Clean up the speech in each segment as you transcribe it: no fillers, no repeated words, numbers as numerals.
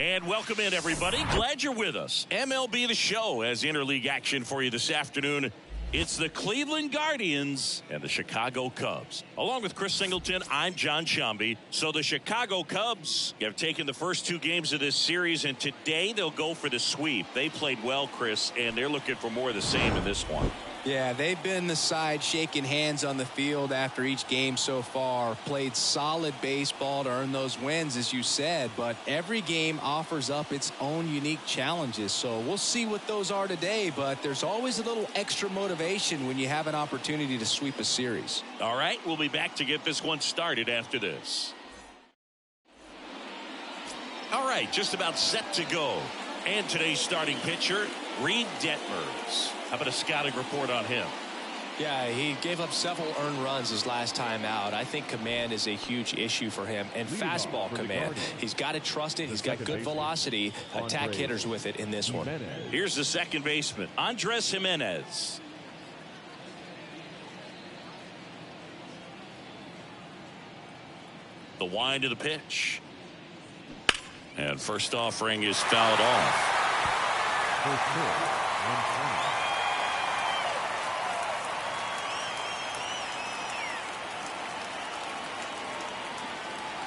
And welcome in, everybody. Glad you're with us. MLB The Show has interleague action for you this afternoon. It's the Cleveland Guardians and the Chicago Cubs. Along with Chris Singleton, I'm John Shambi. So the Chicago Cubs have taken the first two games of this series, and today they'll go for the sweep. They played well, Chris, and they're looking for more of the same in this one. Yeah, they've been the side shaking hands on the field after each game so far. Played solid baseball to earn those wins, as you said, but every game offers up its own unique challenges. So we'll see what those are today, but there's always a little extra motivation when you have an opportunity to sweep a series. All right, we'll be back to get this one started after this. All right, just about set to go. And today's starting pitcher, Reed Detmers. How about a scouting report on him? Yeah, he gave up several earned runs his last time out. I think command is a huge issue for him, and fastball command. He's got to trust it. He's got good velocity. Attack hitters with it in this one. Here's the second baseman, Andres Jimenez. The wind of the pitch. And first offering is fouled off.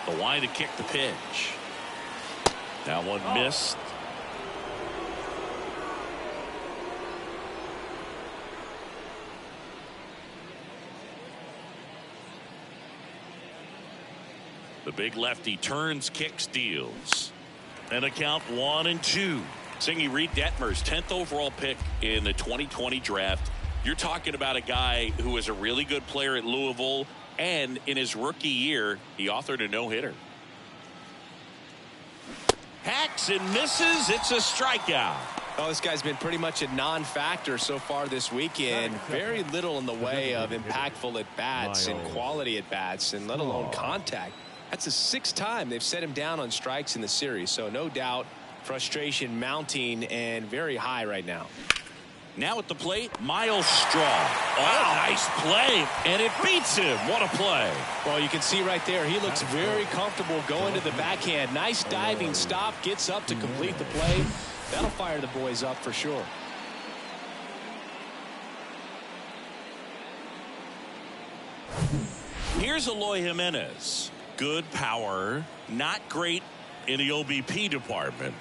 The wind to kick the pitch. That one missed. The big lefty turns, kicks, deals. And a count 1-2. Singy, Reed Detmers, 10th overall pick in the 2020 draft. You're talking about a guy who was a really good player at Louisville, and in his rookie year, he authored a no-hitter. Hacks and misses. It's a strikeout. Oh, this guy's been pretty much a non-factor so far this weekend. Very little in the way of impactful at-bats and quality at-bats, and let alone contact. That's the sixth time they've set him down on strikes in the series, so no doubt frustration mounting and very high right now. Now at the plate, Miles Straw. Oh, nice play, and it beats him. What a play. Well, you can see right there, he looks very comfortable going to the backhand. Nice diving stop, gets up to complete the play. That'll fire the boys up for sure. Here's Eloy Jimenez. Good power, not great in the OBP department.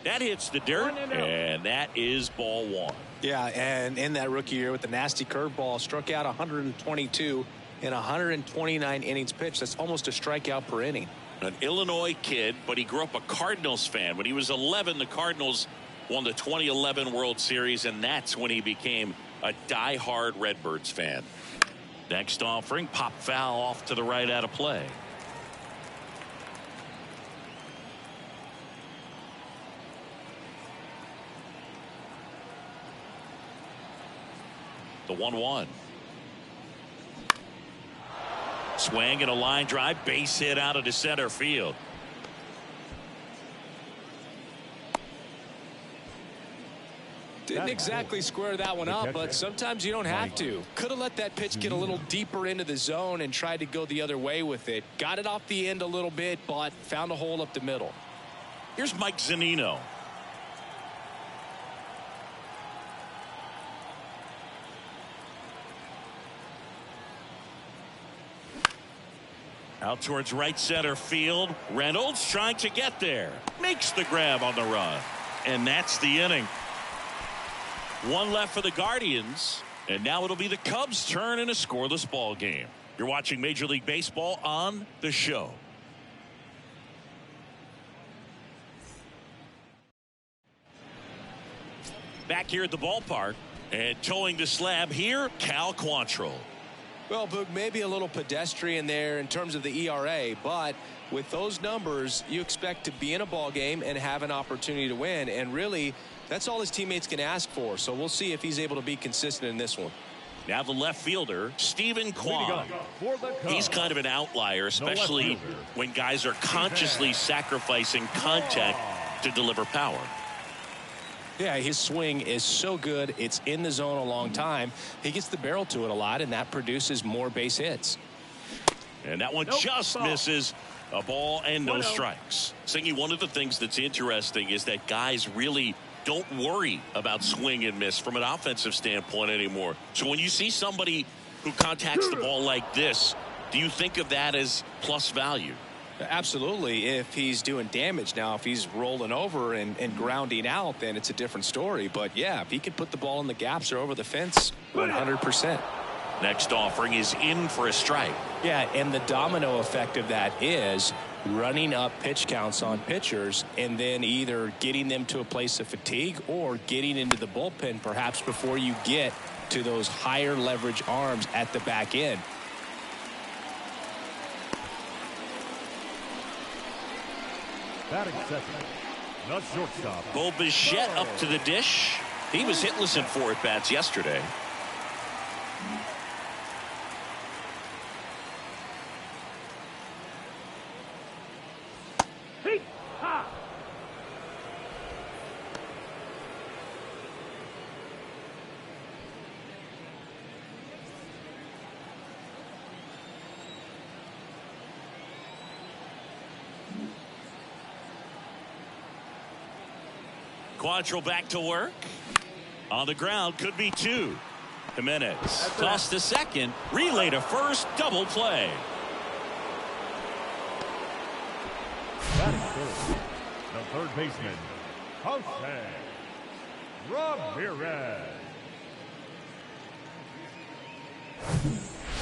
That hits the dirt, and that is ball one. Yeah, and in that rookie year with the nasty curveball, struck out 122 in 129 innings pitched. That's almost a strikeout per inning. An Illinois kid, but he grew up a Cardinals fan. When he was 11, the Cardinals won the 2011 World Series, and that's when he became a die-hard Redbirds fan. Next offering, pop foul off to the right out of play. The 1-1. Swing and a line drive, base hit out of the center field. Didn't exactly square that one up, but sometimes you don't have to. Could have let that pitch get a little deeper into the zone and tried to go the other way with it. Got it off the end a little bit, but found a hole up the middle. Here's Mike Zunino. Out towards right center field. Reynolds trying to get there. Makes the grab on the run. And that's the inning. One left for the Guardians, and now it'll be the Cubs' turn in a scoreless ball game. You're watching Major League Baseball on The Show. Back here at the ballpark, and towing the slab here, Cal Quantrill. Well, Boog, maybe a little pedestrian there in terms of the ERA, but with those numbers, you expect to be in a ball game and have an opportunity to win, and really, that's all his teammates can ask for. So we'll see if he's able to be consistent in this one. Now the left fielder, Stephen Kwan. He's kind of an outlier, especially when guys are consciously sacrificing contact to deliver power. Yeah, his swing is so good. It's in the zone a long time. He gets the barrel to it a lot, and that produces more base hits. And that one just misses. A ball and no strikes. Singy, one of the things that's interesting is that guys really don't worry about swing and miss from an offensive standpoint anymore. So when you see somebody who contacts the ball like this, do you think of that as plus value? Absolutely, if he's doing damage. Now, if he's rolling over and grounding out, then it's a different story. But, yeah, if he can put the ball in the gaps or over the fence, 100%. Next offering is in for a strike. Yeah, and the domino effect of that is running up pitch counts on pitchers and then either getting them to a place of fatigue or getting into the bullpen perhaps before you get to those higher leverage arms at the back end. Batting second, the shortstop. Bo Bichette up to the dish. He was hitless in 4 at-bats yesterday. Quantrill back to work. On the ground, could be 2. Jimenez tossed to second, relay to first, double play. Batting third, the third baseman, Jose Ramirez.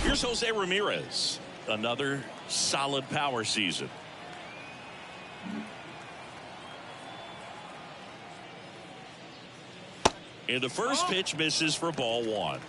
Here's Jose Ramirez. Another solid power season. And the first pitch misses for ball 1.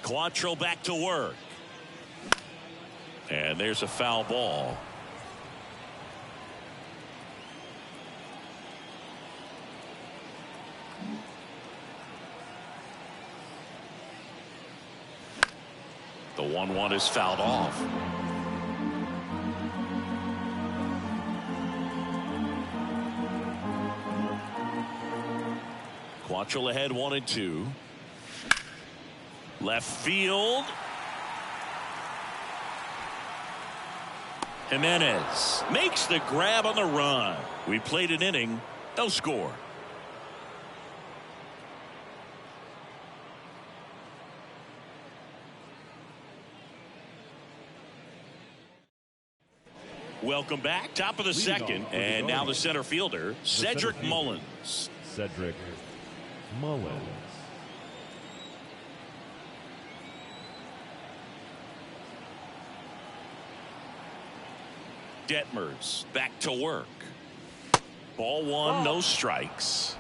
Quantrill back to work. And there's a foul ball. The 1-1 is fouled off. Quantrill ahead 1-2. Left field. Jimenez makes the grab on the run. We played an inning, no score. Welcome back. Top of the second. And now the center fielder, Cedric Mullins. Cedric Mullins. Detmers back to work. Ball 1, no strikes.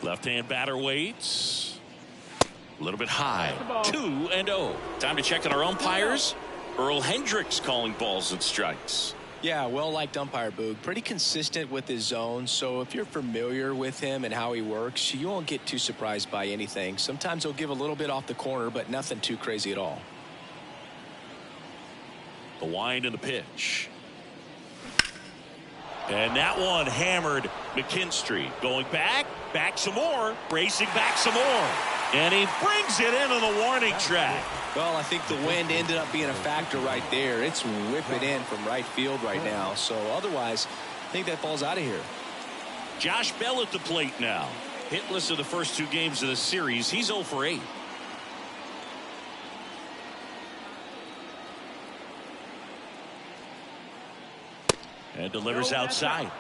Left-hand batter waits. A little bit high. 2-0. Time to check on our umpires. Earl Hendricks calling balls and strikes. Yeah, well-liked umpire, Boog. Pretty consistent with his zone, so if you're familiar with him and how he works, you won't get too surprised by anything. Sometimes he'll give a little bit off the corner, but nothing too crazy at all. The wind and the pitch. And that one hammered McKinstry. Going back some more, racing back some more. And he brings it into the warning track. Well, I think the wind ended up being a factor right there. It's whipping in from right field right now. So otherwise, I think that ball's out of here. Josh Bell at the plate now. Hitless in the first 2 games of the series. He's 0 for 8. And delivers outside.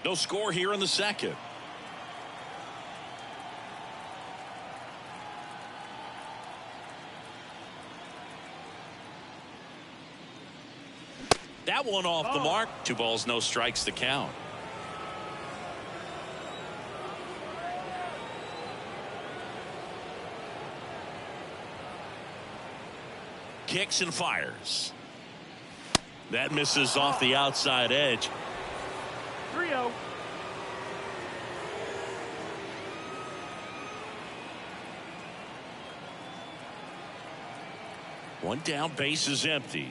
No score here in the second. That one off the mark. 2 balls, no strikes to count. Kicks and fires. That misses off the outside edge. 3-0. One down, base is empty.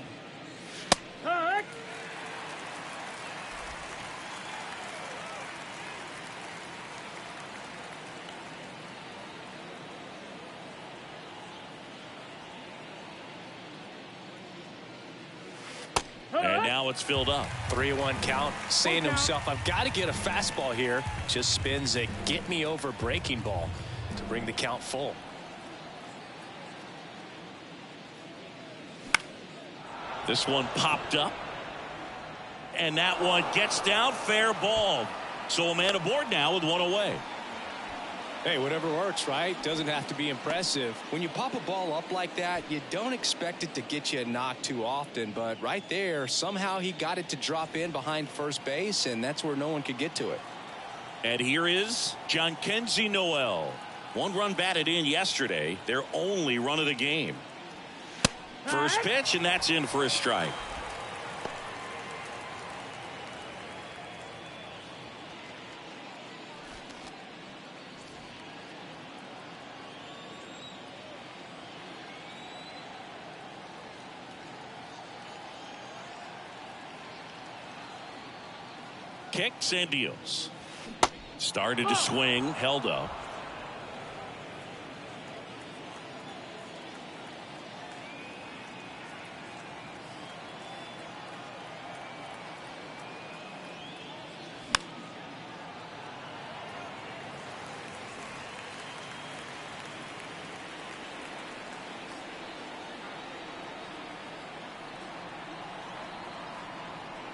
And now it's filled up. 3-1 count, saying to himself, I've got to get a fastball here. Just spins a get me over breaking ball to bring the count full. This one popped up. And that one gets down, fair ball. So a man aboard now with one away. Hey, whatever works, right? Doesn't have to be impressive. When you pop a ball up like that, you don't expect it to get you a knock too often. But right there, somehow he got it to drop in behind first base, and that's where no one could get to it. And here is Jhonkensy Noel. One run batted in yesterday. Their only run of the game. First pitch, and that's in for a strike. Kicks and deals. Started to swing, held up.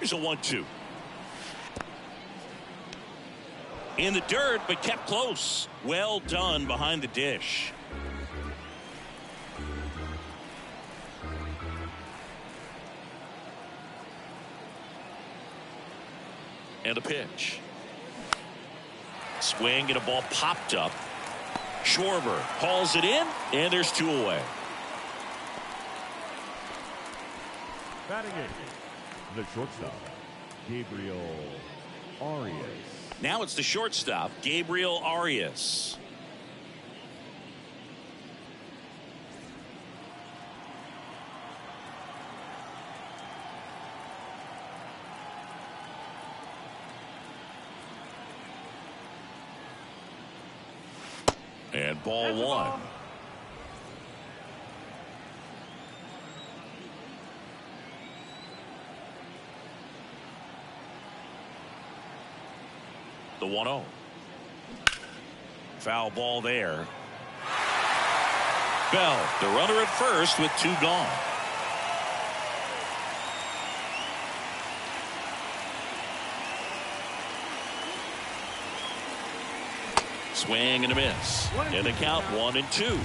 Here's a 1-2. In the dirt, but kept close. Well done behind the dish. And a pitch. Swing and a ball popped up. Schwarber hauls it in, and there's two away. Batting it, the shortstop, Gabriel Arias. Now it's the shortstop, Gabriel Arias. And ball one. The 1-0. Foul ball there. Bell, the runner at first with two gone. Swing and a miss. And the count 1-2.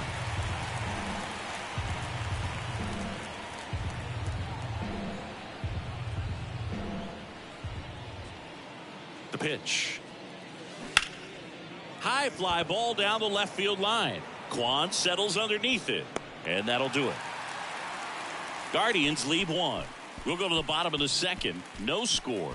The pitch. High fly ball down the left field line. Kwan settles underneath it, and that'll do it. Guardians lead one. We'll go to the bottom of the second. No score.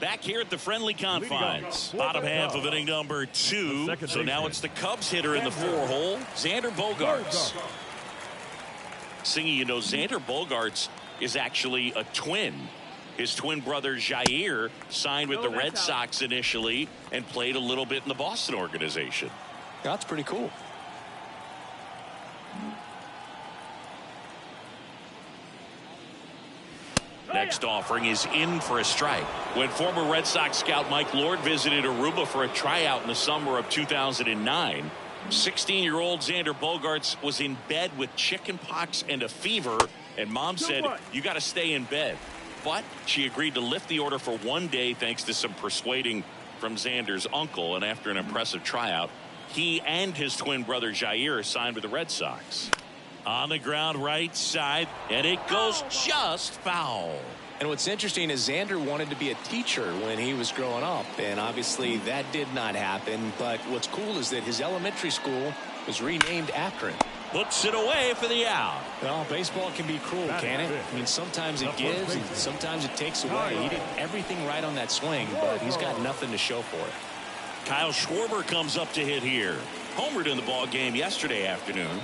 Back here at the friendly confines. Bottom half of inning number 2. So now it's the Cubs hitter in the 4-hole, Xander Bogaerts. Singing, you know, Xander Bogaerts is actually a twin. His twin brother Jair signed with the Red Sox initially and played a little bit in the Boston organization. That's pretty cool. Next offering is in for a strike. When former Red Sox scout Mike Lord visited Aruba for a tryout in the summer of 2009, 16-year-old Xander Bogaerts was in bed with chickenpox and a fever, and mom said, "You got to stay in bed." But she agreed to lift the order for one day thanks to some persuading from Xander's uncle, and after an impressive tryout, he and his twin brother Jair signed with the Red Sox. On the ground right side, and it goes just foul. And what's interesting is Xander wanted to be a teacher when he was growing up, and obviously that did not happen. But what's cool is that his elementary school was renamed after him. Puts it away for the out. Well, baseball can be cruel, can it? I mean, sometimes it gives and sometimes it takes away. He did everything right on that swing, but he's got nothing to show for it. Kyle Schwarber comes up to hit here. Homered in the ball game yesterday afternoon.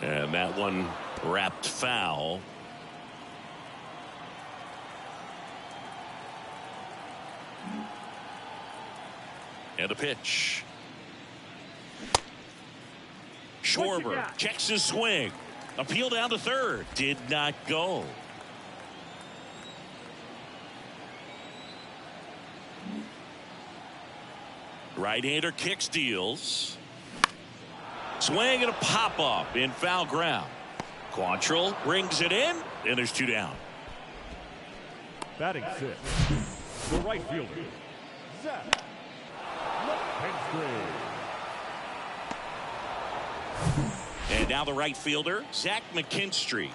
And that one wrapped foul. And a pitch. Schwarber checks his swing. Appeal down to third. Did not go. Right-hander kick steals. Swing and a pop-up in foul ground. Quantrill brings it in, and there's 2 down. Batting 6, the right fielder, Zach McKinstry. And now the right fielder, Zach McKinstry.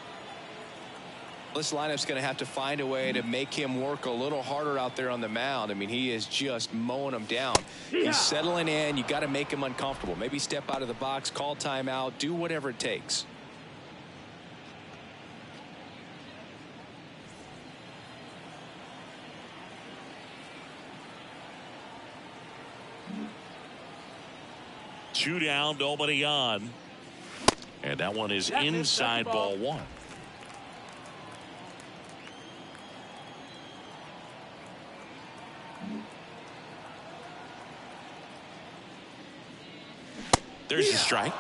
This lineup's going to have to find a way to make him work a little harder out there on the mound. I mean, he is just mowing them down. He's settling in. You got to make him uncomfortable. Maybe step out of the box, call timeout, do whatever it takes. Two down, nobody on. And that one is inside ball 1. There's the strike.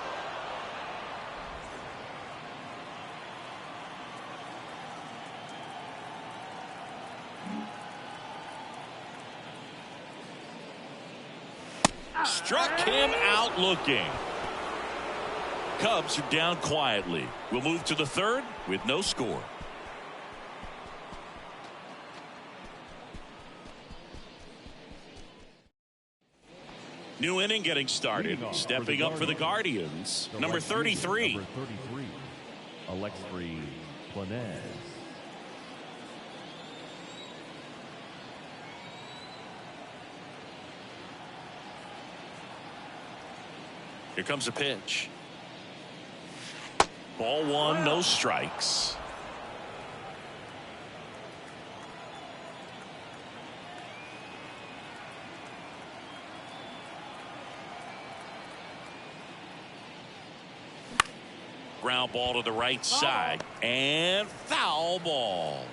Struck him out looking. Cubs are down quietly. We'll move to the third with no score. New inning getting started. Stepping up for the Guardians. Number 33. Number 33, Alexei Planez. Here comes a pitch. Ball 1, no strikes. Ground ball to the right side and foul ball.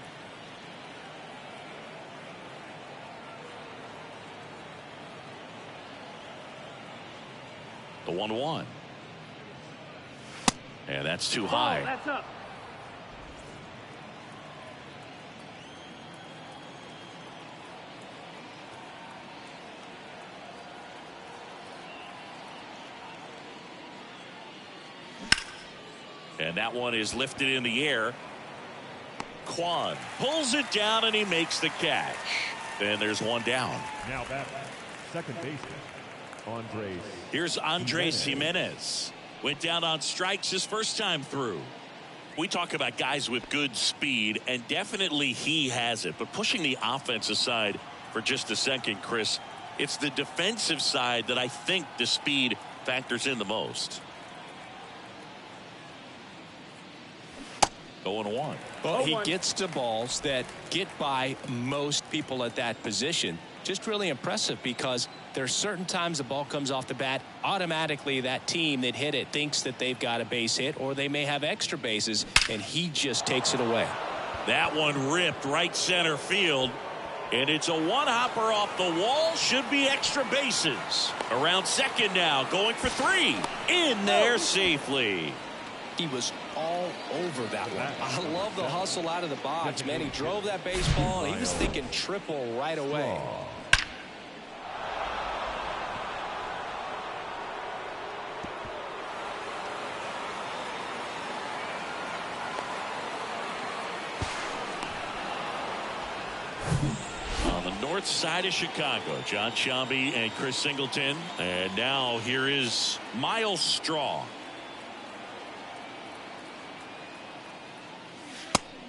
The 1-1. And that's too high. That's up. And that one is lifted in the air. Kwan pulls it down and he makes the catch. And there's 1 down. Now back, second baseman, Andres. Here's Andres Jimenez. Went down on strikes his first time through. We talk about guys with good speed, and definitely he has it. But pushing the offense aside for just a second, Chris, it's the defensive side that I think the speed factors in the most. 0-1. Well, he gets to balls that get by most people at that position. Just really impressive because there's certain times the ball comes off the bat, automatically that team that hit it thinks that they've got a base hit or they may have extra bases, and he just takes it away. That one ripped right center field, and it's a one-hopper off the wall. Should be extra bases. Around second now, going for 3. In there safely. He was all over that one. I love the hustle out of the box, man. He drove that baseball, and he was thinking triple right away. north side of Chicago. John Sciambi and Chris Singleton. And now here is Miles Straw.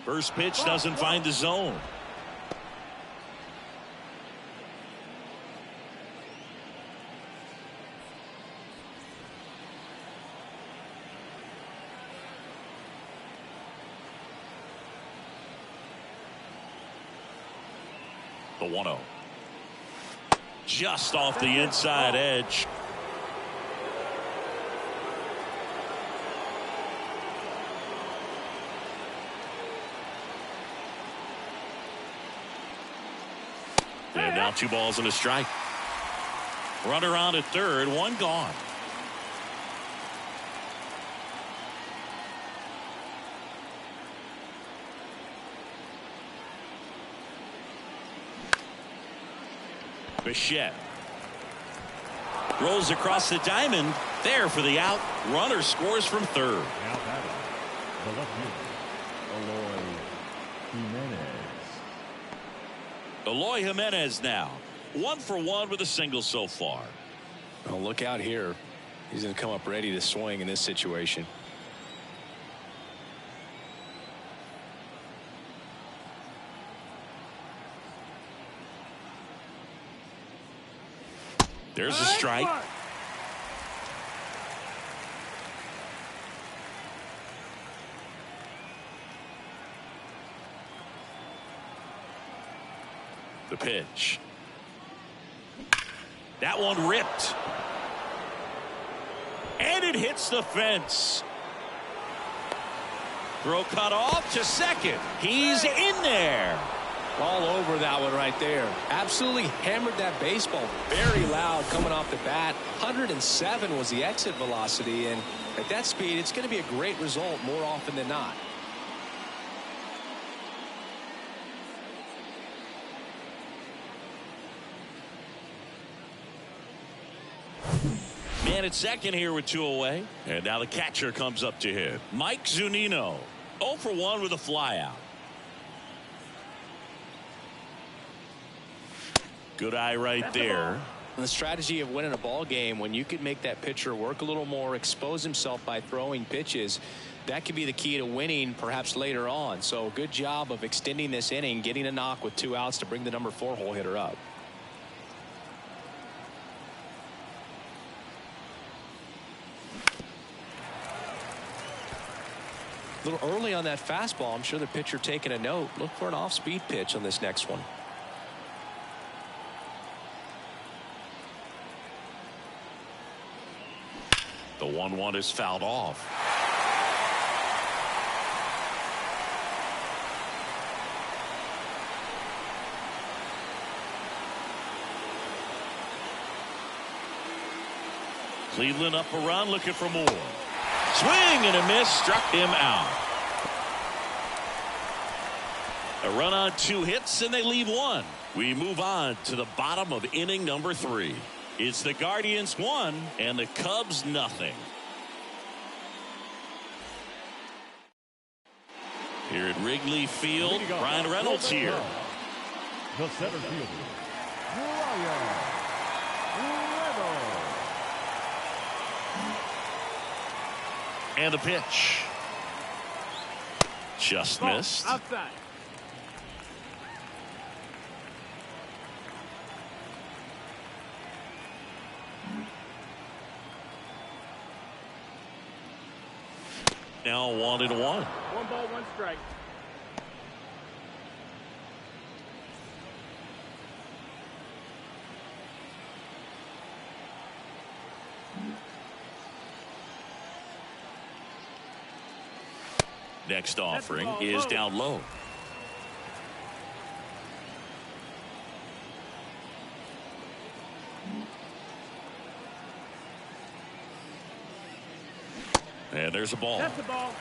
First pitch doesn't find the zone. The 1-0. Just off the inside edge. And now 2 balls and a strike. Runner on at third, 1 gone. Bichette rolls across the diamond, there for the out. Runner scores from third. Now batting, the left fielder, Eloy Jimenez now 1 for 1 with a single so far. Oh, look out here. He's going to come up ready to swing in this situation. There's a strike. The pitch. That one ripped. And it hits the fence. Throw cut off to second. He's in there. All over that one right there. Absolutely hammered that baseball. Very loud coming off the bat. 107 was the exit velocity, and at that speed it's going to be a great result more often than not. Man at second here with 2 away. And now the catcher comes up to hit. Mike Zunino 0 for 1 with a flyout. Good eye right there. The strategy of winning a ball game, when you could make that pitcher work a little more, expose himself by throwing pitches, that could be the key to winning perhaps later on. So good job of extending this inning, getting a knock with 2 outs to bring the number 4 hole hitter up. A little early on that fastball. I'm sure the pitcher taking a note. Look for an off-speed pitch on this next one. The 1-1 is fouled off. Cleveland up a run, looking for more. Swing and a miss, struck him out. A run on 2 hits and they leave 1. We move on to the bottom of inning number 3. It's the Guardians 1 and the Cubs nothing. Here at Wrigley Field, Ryan Reynolds here. the center fielder, And the pitch. Just missed. Outside. Now 1-1. 1 ball, 1 strike. Next offering is down low. And there's a ball. That's the ball.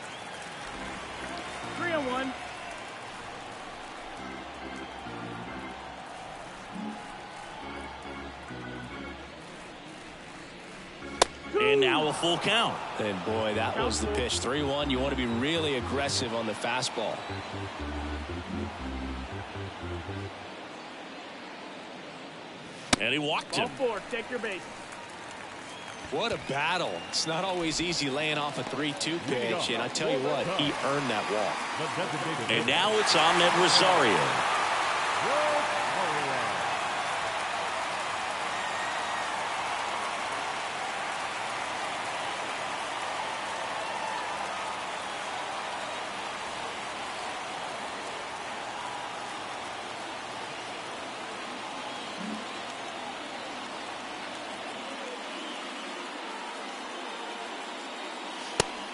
3-1. And now a full count. And boy, that was the pitch. 3-1. You want to be really aggressive on the fastball. And he walked him. Ball 4, take your base. What a battle. It's not always easy laying off a 3-2 pitch, and I tell you what, he earned that walk. And now it's Ahmed Rosario.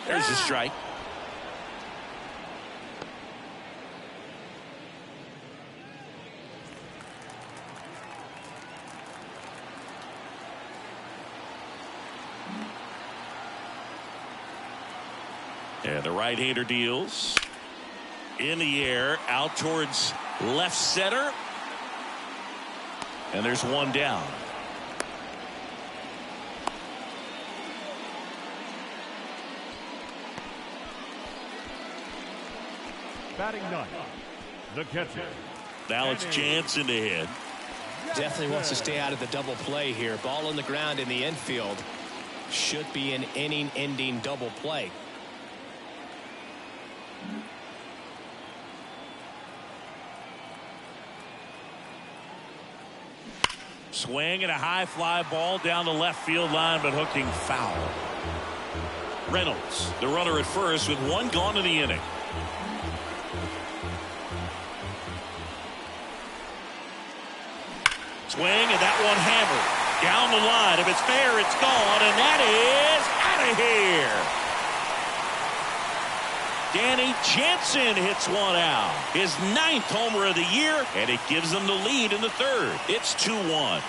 There's a strike. And the right-hander deals. In the air, out towards left center. And there's one down. Batting ninth, the catcher. Now it's Jansen to hit. Definitely wants to stay out of the double play here. Ball on the ground in the infield. Should be an inning-ending double play. Swing and a high fly ball down the left field line, but hooking foul. Reynolds, the runner at first, with one gone in the inning. Swing, and that one hammered down the line. If it's fair, it's gone, and that is out of here. Danny Jansen hits one out. His 9th homer of the year, and it gives them the lead in the 3rd. It's 2-1.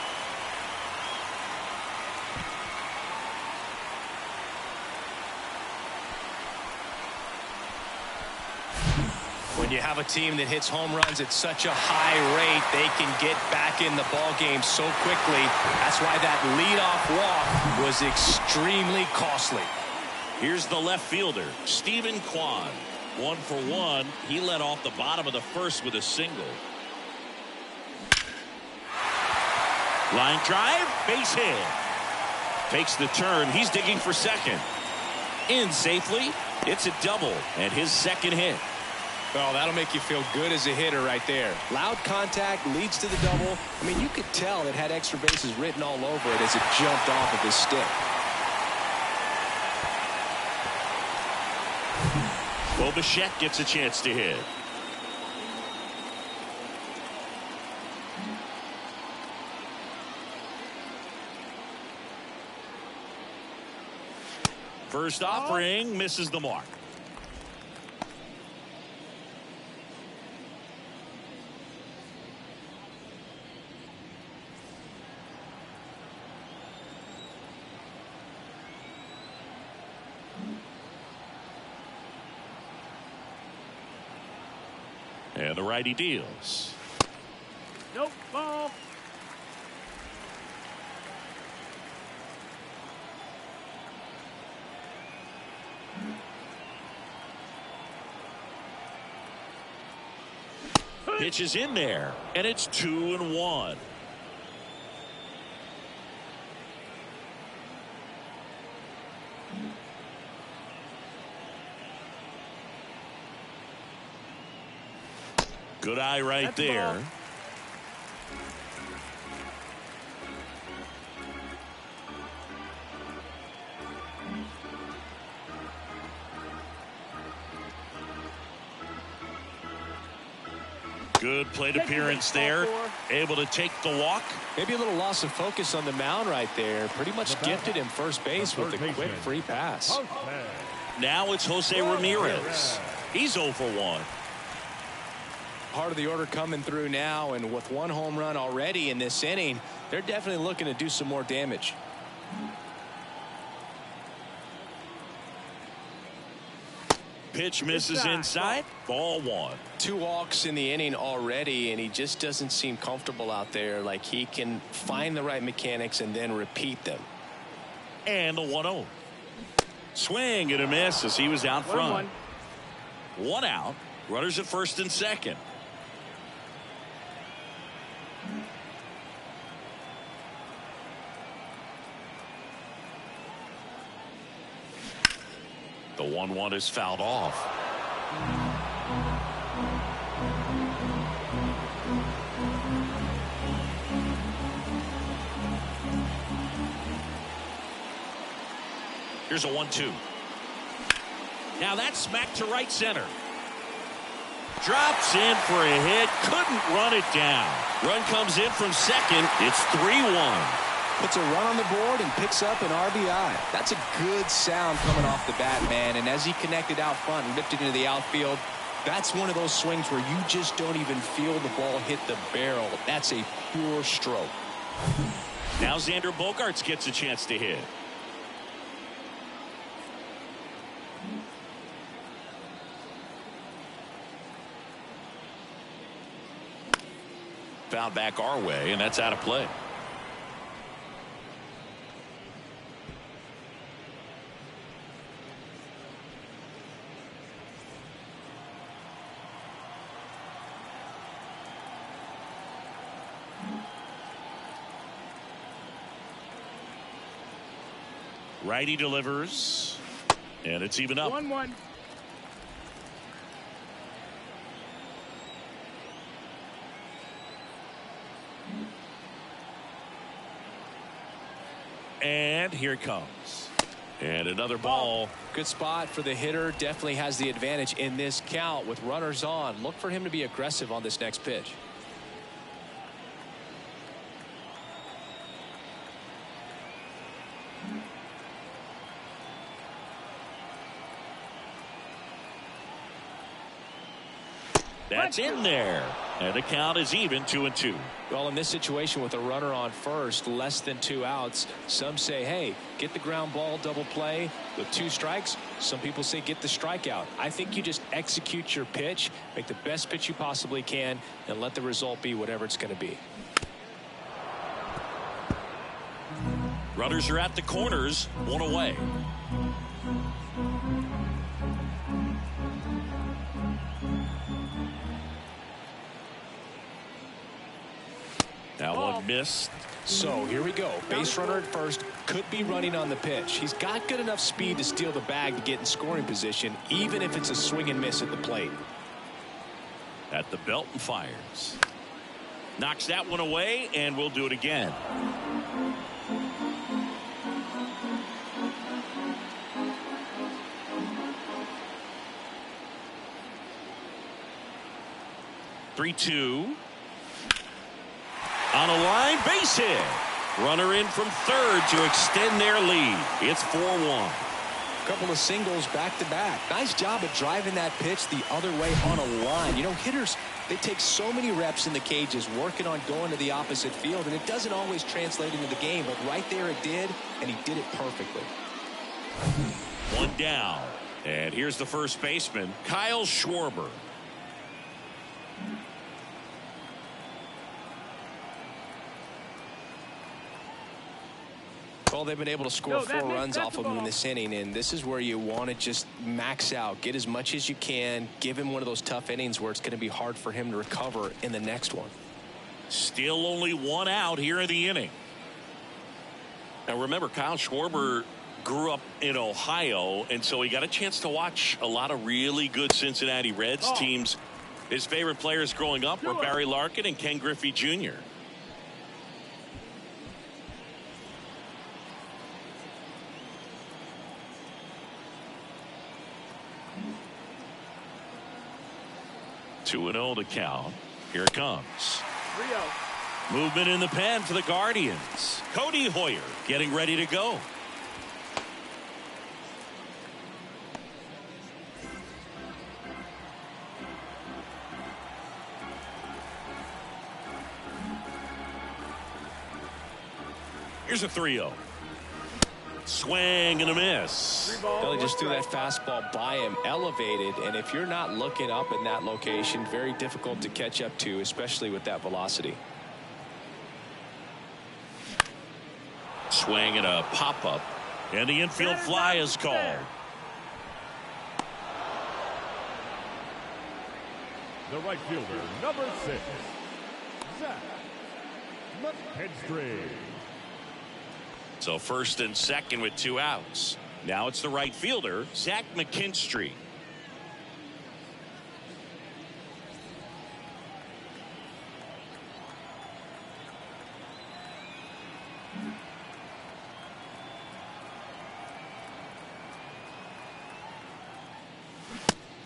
When you have a team that hits home runs at such a high rate, they can get back in the ball game so quickly. That's why that leadoff walk was extremely costly. Here's the left fielder, Stephen Kwan. 1 for 1. He led off the bottom of the 1st with a single. Line drive, base hit. Takes the turn. He's digging for second. In safely. It's a double and his 2nd hit. Well, that'll make you feel good as a hitter right there. Loud contact leads to the double. I mean, you could tell it had extra bases written all over it as it jumped off of his stick. Bo Bichette gets a chance to hit. First offering misses the mark. And the righty deals. Nope, ball. Pitch is in there, and it's 2-1. Good eye right there. Good plate appearance there. Able to take the walk. Maybe a little loss of focus on the mound right there. Pretty much gifted him first base with a quick free pass. Now it's Jose Ramirez. He's 0 for 1. Part of the order coming through now, and with 1 home run already in this inning, they're definitely looking to do some more damage. Pitch misses inside. Ball 1. 2 walks in the inning already, and he just doesn't seem comfortable out there. Like he can find the right mechanics and then repeat them. And the 1-0. Swing and a miss as he was out front. 1 out. Runners at first and 2nd. The 1-1 is fouled off. Here's a 1-2. Now that's smacked to right center. Drops in for a hit. Couldn't run it down. Run comes in from second. It's 3-1. Puts a run on the board and picks up an RBI. That's a good sound coming off the bat, man. And as he connected out front and ripped it into the outfield, that's one of those swings where you just don't even feel the ball hit the barrel. That's a pure stroke. Now Xander Bogaerts gets a chance to hit. Fouled back our way, and that's out of play. Righty delivers, and it's even up. 1-1. And here it comes. And another ball. Good spot for the hitter. Definitely has the advantage in this count with runners on. Look for him to be aggressive on this next pitch. That's in there. And the count is even, 2-2. Well, in this situation with a runner on first, less than 2 outs, some say, hey, get the ground ball, double play with 2 strikes. Some people say get the strikeout. I think you just execute your pitch, make the best pitch you possibly can, and let the result be whatever it's going to be. Runners are at the corners, 1 away. That one missed. So here we go. Base runner at first, could be running on the pitch. He's got good enough speed to steal the bag to get in scoring position, even if it's a swing and miss at the plate. At the belt and fires. Knocks that one away, and we'll do it again. Three-two. On a line, base hit. Runner in from third to extend their lead. It's 4-1. Couple of singles back to back. Nice job of driving that pitch the other way on a line. You know, hitters, they take so many reps in the cages working on going to the opposite field, and it doesn't always translate into the game, but right there it did, and he did it perfectly. 1 down. And here's the first baseman, Kyle Schwarber. Well, they've been able to score 4 runs off of him in this inning, and this is where you want to just max out, get as much as you can, give him one of those tough innings where it's going to be hard for him to recover in the next one. Still only 1 out here in the inning. Now remember, Kyle Schwarber grew up in Ohio, and so he got a chance to watch a lot of really good Cincinnati Reds teams. His favorite players growing up were Barry Larkin and Ken Griffey Jr. Two and 0 to count. Here it comes. 3-0. Movement in the pen for the Guardians. Cody Hoyer getting ready to go. Here's a 3-0. Swing and a miss. Well, he just threw that fastball by him, elevated, and if you're not looking up in that location, very difficult to catch up to, especially with that velocity. Swing and a pop-up, and the infield fly is called. The right fielder, number 6, Zach Hedstrom. So first and second with 2 outs. Now it's the right fielder, Zach McKinstry.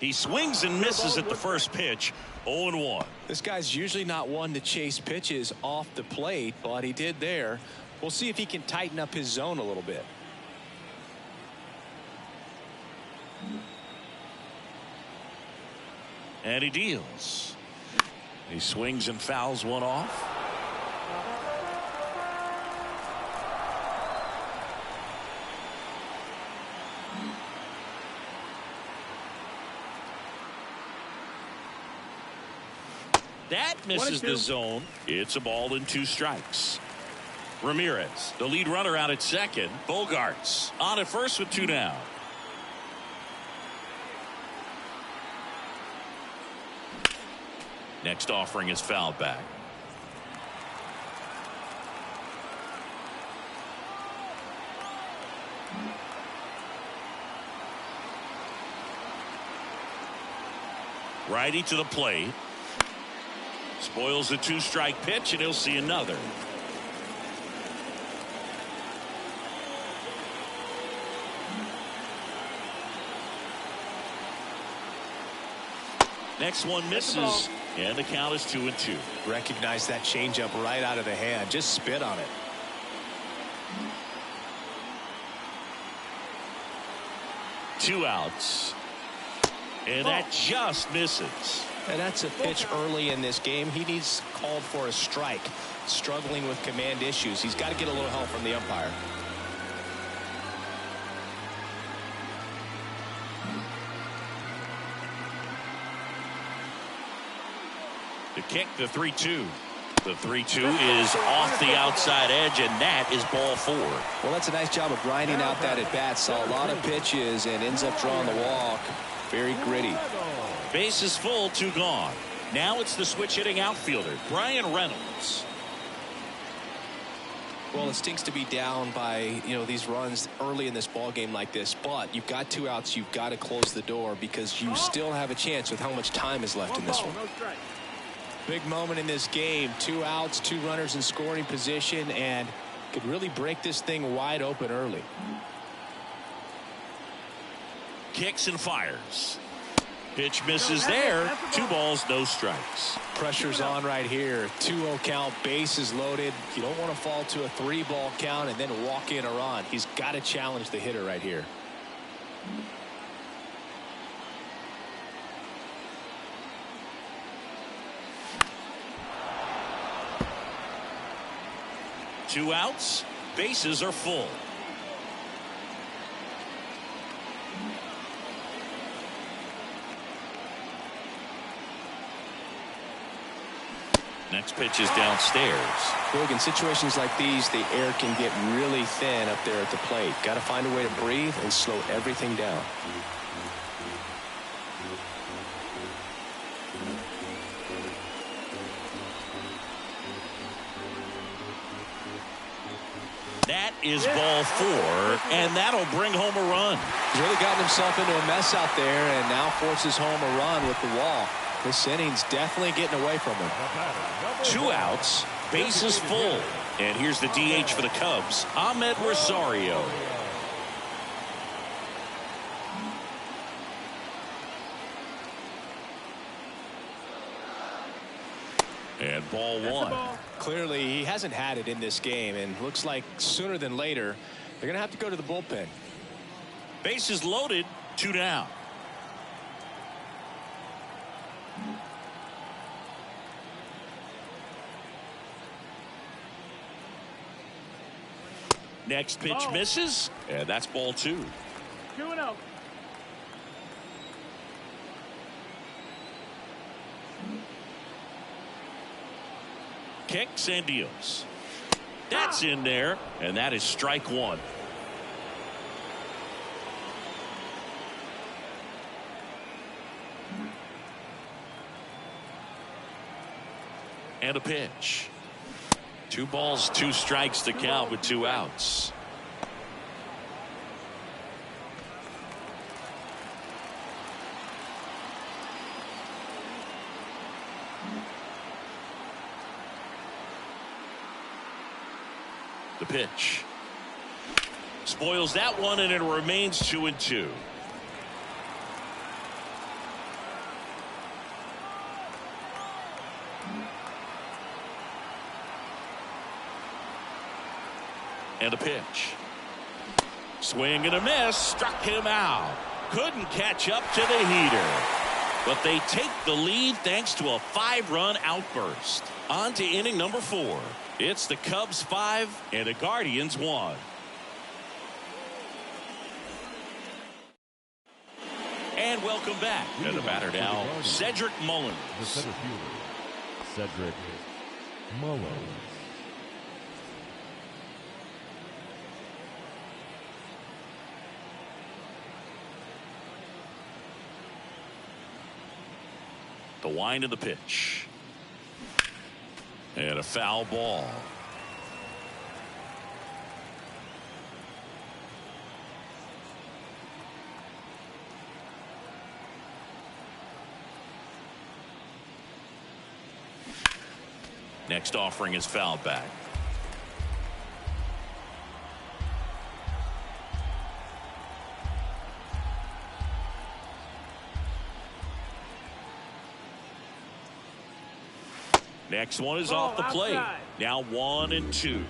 He swings and misses at the first pitch. 0-1. This guy's usually not one to chase pitches off the plate, but he did there. We'll see if he can tighten up his zone a little bit. And he deals. He swings and fouls one off. That misses the zone. It's a ball and 2 strikes. Ramirez, the lead runner, out at second. Bogarts on at first with 2 down. Next offering is fouled back. Righty to the plate. Spoils the 2-strike pitch, and he'll see another. Next one misses, and the count is 2-2. Recognize that changeup right out of the hand. Just spit on it. Two outs. And that just misses. And that's a pitch early in this game. He needs called for a strike. Struggling with command issues. He's got to get a little help from the umpire. The kick, the 3-2. The 3-2 is off the outside edge, and that is ball 4. Well, that's a nice job of grinding out that at bat. Saw a lot of pitches and ends up drawing the walk. Very gritty. Base is full, 2 gone. Now it's the switch hitting outfielder, Brian Reynolds. Well, it stinks to be down by, these runs early in this ball game like this, but you've got 2 outs. You've got to close the door because you still have a chance with how much time is left in this one. Big moment in this game. 2 outs, 2 runners in scoring position, and could really break this thing wide open early. Kicks and fires. Pitch misses there. 2 balls, no strikes. Pressure's on right here. 2-0 count, bases loaded. You don't want to fall to a 3-ball count and then walk in a run. He's got to challenge the hitter right here. Two outs, bases are full. Next pitch is downstairs. Look, in situations like these, the air can get really thin up there at the plate. Got to find a way to breathe and slow everything down. That is ball 4, and that'll bring home a run. He's really gotten himself into a mess out there and now forces home a run with the walk. This inning's definitely getting away from him. 2 outs, bases full. And here's the DH for the Cubs, Ahmed Rosario. And ball 1. Clearly, he hasn't had it in this game, and looks like sooner than later, they're going to have to go to the bullpen. Bases loaded, 2 down. Next pitch misses, and that's ball 2. 2-0. Kicks and deals. That's in there, and that is strike 1. And a pitch. 2 balls, 2 strikes to count with 2 outs. The pitch. Spoils that one, and it remains 2-2. And a pitch. Swing and a miss. Struck him out. Couldn't catch up to the heater. But they take the lead thanks to a 5-run outburst. On to inning number 4. It's the Cubs 5 and the Guardians 1. And welcome back. And the batter now, Cedric Mullins. The center fielder, Cedric Mullins. The wind of the pitch. And a foul ball. Next offering is fouled back. Next one is off the plate. Now 1-2.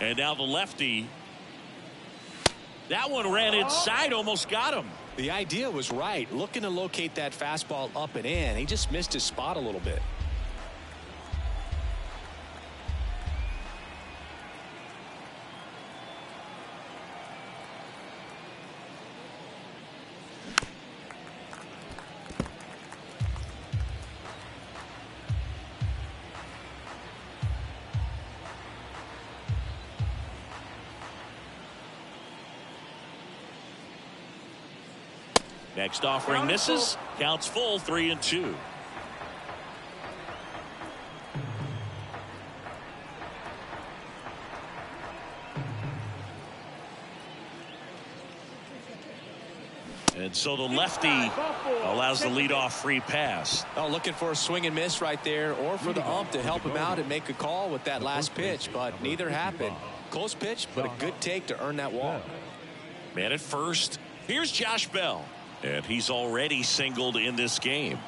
And now the lefty. That one ran inside, almost got him. The idea was right, looking to locate that fastball up and in. He just missed his spot a little bit. Next offering misses. Counts full, 3-2. And so the lefty allows the leadoff free pass. Oh, looking for a swing and miss right there, or for the ump to help him out and make a call with that last pitch, but neither happened. Close pitch, but a good take to earn that walk. Man at first. Here's Josh Bell. And he's already singled in this game.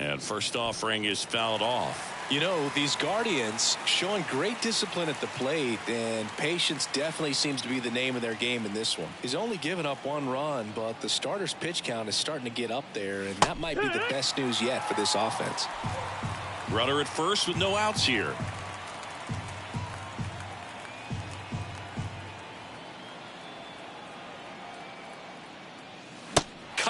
And first offering is fouled off. You know, these Guardians showing great discipline at the plate, and patience definitely seems to be the name of their game in this one. He's only given up 1 run, but the starter's pitch count is starting to get up there, and that might be the best news yet for this offense. Runner at first with no outs here.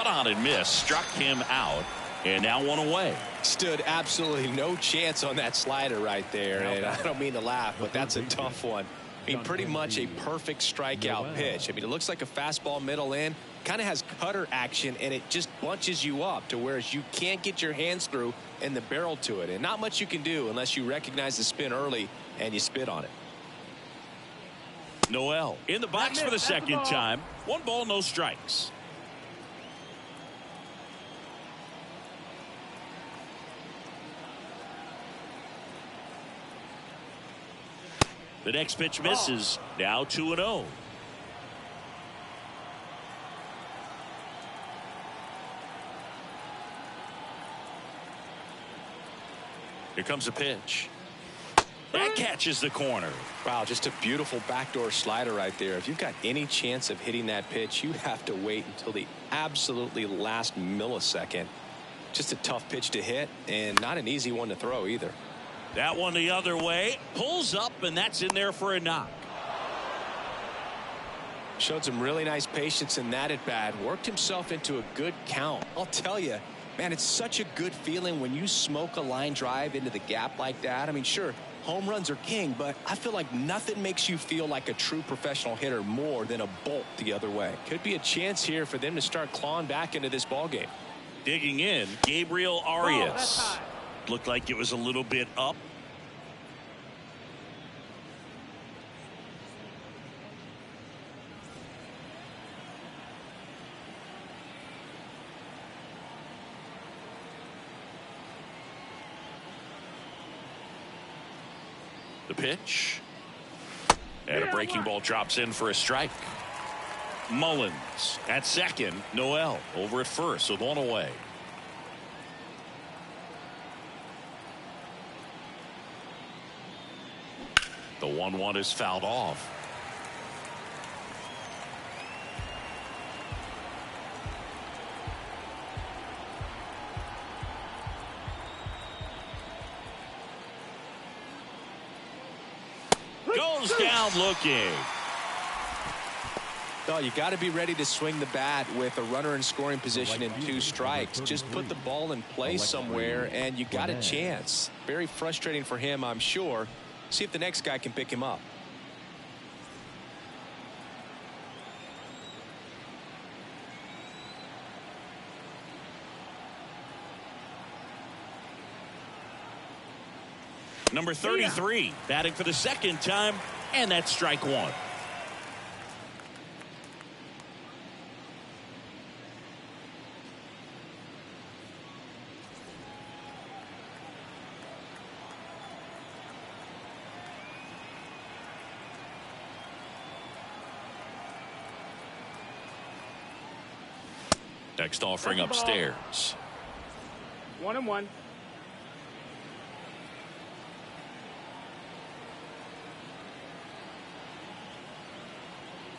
On and missed, struck him out, and now 1 away. Stood absolutely no chance on that slider right there, and I don't mean to laugh, but that's a tough one. I mean, pretty much a perfect strikeout pitch. I mean, it looks like a fastball middle in, kind of has cutter action, and it just bunches you up to whereas you can't get your hands through and the barrel to it, and not much you can do unless you recognize the spin early and you spit on it. Noel in the box for the second time. 1 ball, no strikes. The next pitch misses. Now 2-0. Here comes a pitch. That catches the corner. Wow, just a beautiful backdoor slider right there. If you've got any chance of hitting that pitch, you have to wait until the absolutely last millisecond. Just a tough pitch to hit, and not an easy one to throw either. That one the other way, pulls up, and that's in there for a knock. Showed some really nice patience in that at bat. Worked himself into a good count. I'll tell you, man, it's such a good feeling when you smoke a line drive into the gap like that. I mean, sure, home runs are king, but I feel like nothing makes you feel like a true professional hitter more than a bolt the other way. Could be a chance here for them to start clawing back into this ball game. Digging in, Gabriel Arias. Looked like it was a little bit up. The pitch. And a breaking ball drops in for a strike. Mullins at second. Noel over at first with one away. The 1-1 is fouled off. Goes down looking. Oh, you got to be ready to swing the bat with a runner in scoring position and 2 strikes. Just put the ball in play somewhere and you got a chance. Very frustrating for him, I'm sure. See if the next guy can pick him up. Number 33 batting for the second time, and that's strike 1. Next offering upstairs. 1-1.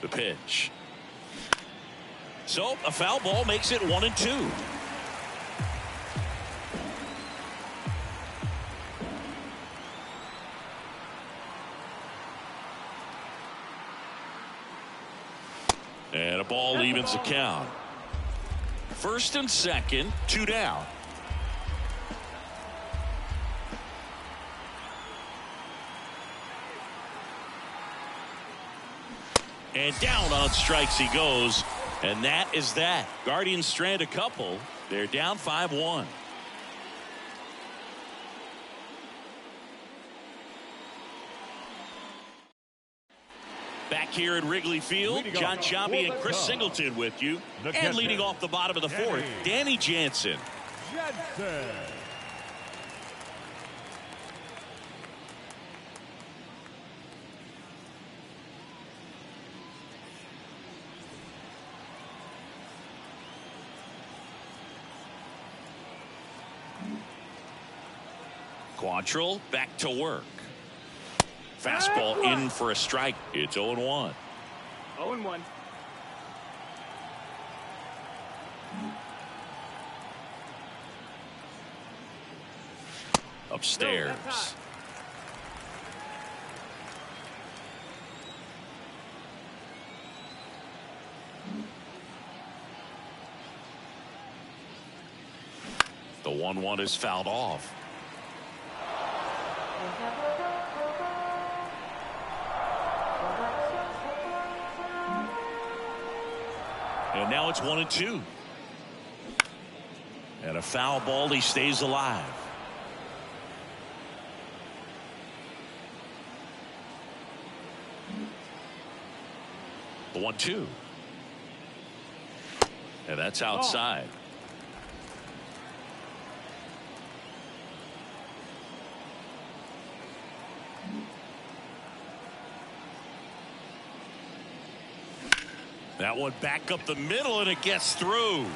The pitch. So a foul ball makes it 1-2. And a ball evens the count. First and second, 2 down. And down on strikes he goes. And that is that. Guardians strand a couple. They're down 5-1. Back here at Wrigley Field, John Chompy and Chris Singleton with you. And leading off the bottom of the fourth, Danny Jansen. Quantrill back to work. Fastball in for a strike. It's 0-1. 0-1. Upstairs. The 1-1 is fouled off. And now it's 1-2. And a foul ball. He stays alive. The 1-2. And that's outside. That one back up the middle, and it gets through.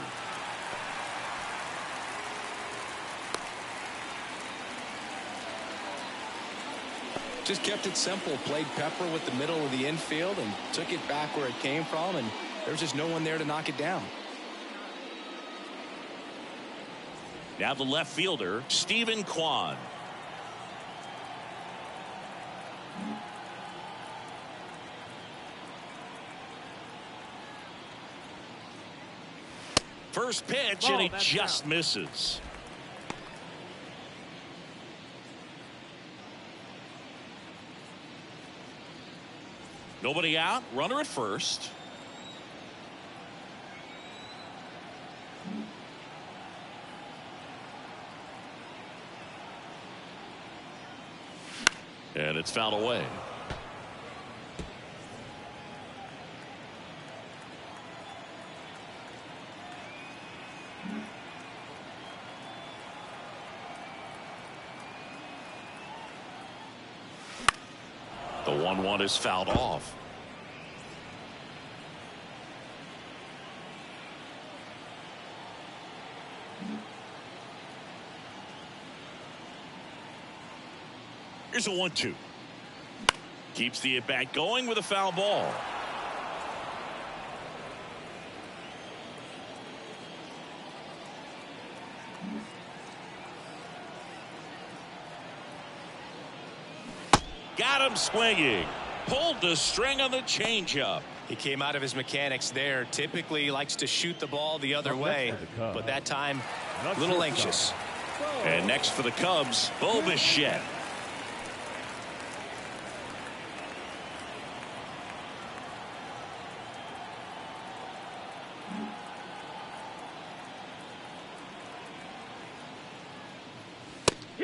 Just kept it simple. Played pepper with the middle of the infield and took it back where it came from, and there's just no one there to knock it down. Now the left fielder, Stephen Kwan. First pitch, and he just misses. Nobody out, runner at first. And it's fouled away. 1-1 is fouled off. Here's a 1-2. Keeps the at-bat going with a foul ball. Got him swinging. Pulled the string on the changeup. He came out of his mechanics there. Typically likes to shoot the ball the other way, but that time a little anxious. And next for the Cubs, Bo Bichette.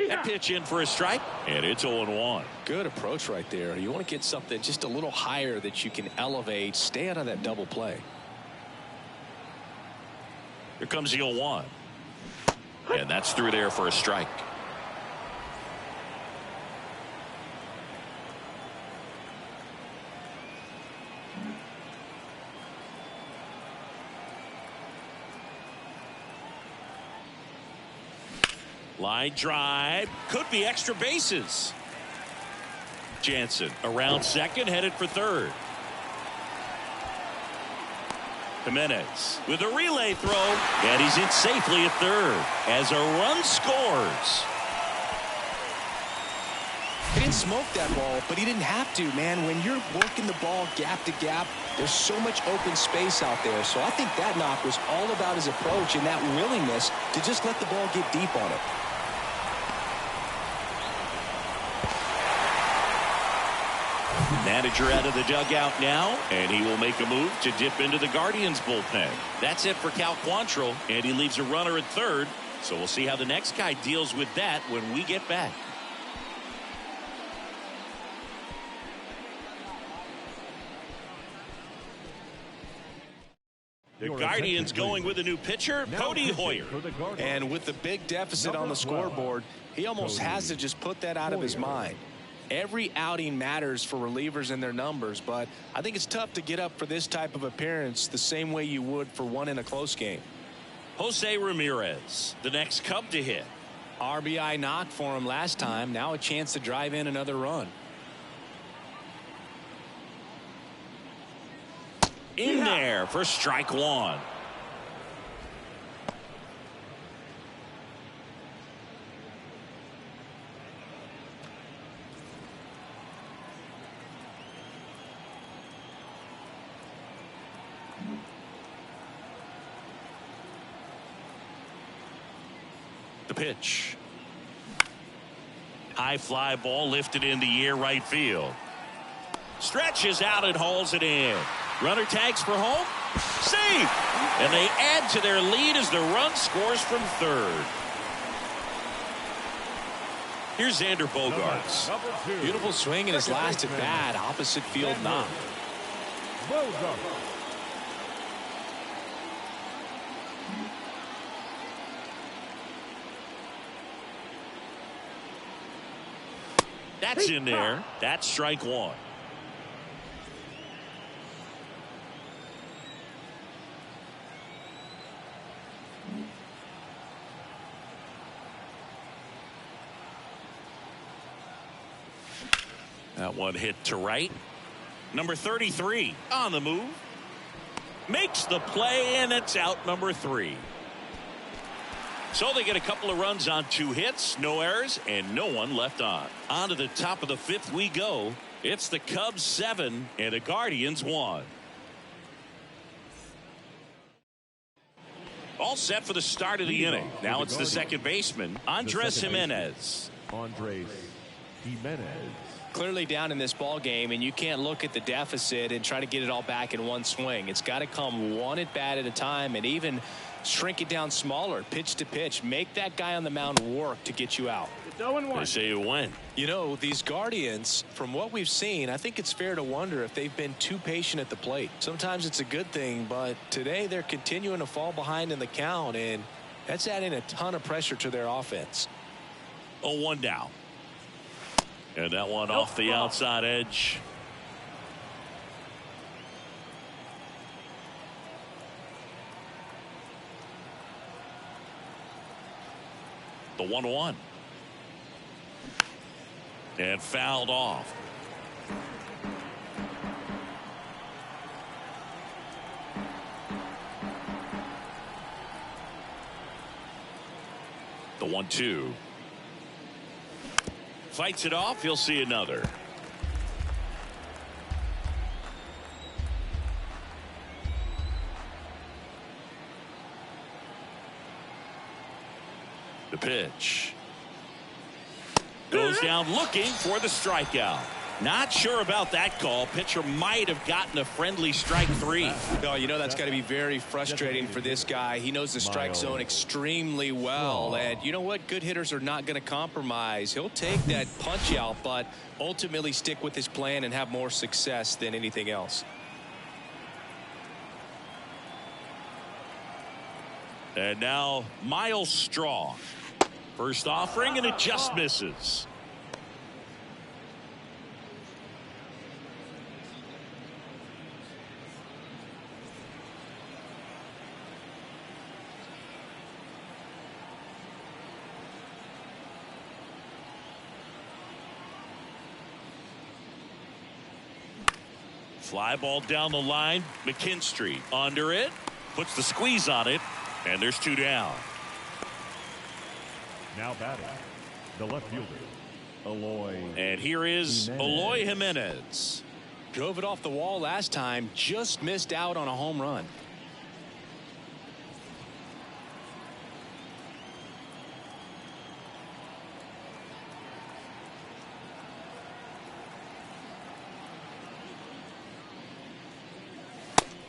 That pitch in for a strike, and it's 0-1. Good approach right there. You want to get something just a little higher that you can elevate. Stay out of that double play. Here comes the 0-1. And that's through there for a strike. Line drive. Could be extra bases. Jansen around second, headed for third. Jimenez with a relay throw, and he's in safely at third as a run scores. He didn't smoke that ball, but he didn't have to, man. When you're working the ball gap to gap, there's so much open space out there. So I think that knock was all about his approach and that willingness to just let the ball get deep on it. Manager out of the dugout now, and he will make a move to dip into the Guardians bullpen. That's it for Cal Quantrill, and he leaves a runner at third. So we'll see how the next guy deals with that when we get back. The Guardians going with a new pitcher, Cody Hoyer. And with the big deficit on the scoreboard, he almost has to just put that out of his mind. Every outing matters for relievers and their numbers, but I think it's tough to get up for this type of appearance the same way you would for one in a close game. Jose Ramirez, the next Cub to hit. RBI knock for him last time. Now a chance to drive in another run. In there for strike one. The pitch. High fly ball lifted in the air right field. Stretches out and hauls it in. Runner tags for home. Save. And they add to their lead as the run scores from third. Here's Xander Bogaerts. Beautiful swing in his last at bat. Opposite field knock. That's in there. That's strike one. That one hit to right. Number 33 on the move. Makes the play, and it's out number 3. So they get a couple of runs on 2 hits, no errors, and no one left on. On to the top of the 5th we go. It's the Cubs 7 and the Guardians 1. All set for the start of the inning. Now it's the second baseman, Andres Jimenez. Andres Jimenez. Clearly down in this ball game, and you can't look at the deficit and try to get it all back in one swing. It's got to come one at bat at a time, and even shrink it down smaller, pitch to pitch. Make that guy on the mound work to get you out. It's 0-1. They say you win. You know, these Guardians, from what we've seen, I think it's fair to wonder if they've been too patient at the plate. Sometimes it's a good thing, but today they're continuing to fall behind in the count, and that's adding a ton of pressure to their offense. 0-1 down. And that one off the outside edge. The 1-1. And fouled off. The 1-2. Fights it off. He'll see another. The pitch. Goes down looking for the strikeout. Not sure about that call. Pitcher might have gotten a friendly strike 3. No, you know that's got to be very frustrating for this guy. He knows the strike zone extremely well. And you know what? Good hitters are not going to compromise. He'll take that punch out, but ultimately stick with his plan and have more success than anything else. And now Miles Straw. First offering, and it just misses. Fly ball down the line. McKinstry under it. Puts the squeeze on it. And there's 2 down. Now batting, the left fielder, Eloy. And here is Eloy Jimenez. Drove it off the wall last time. Just missed out on a home run.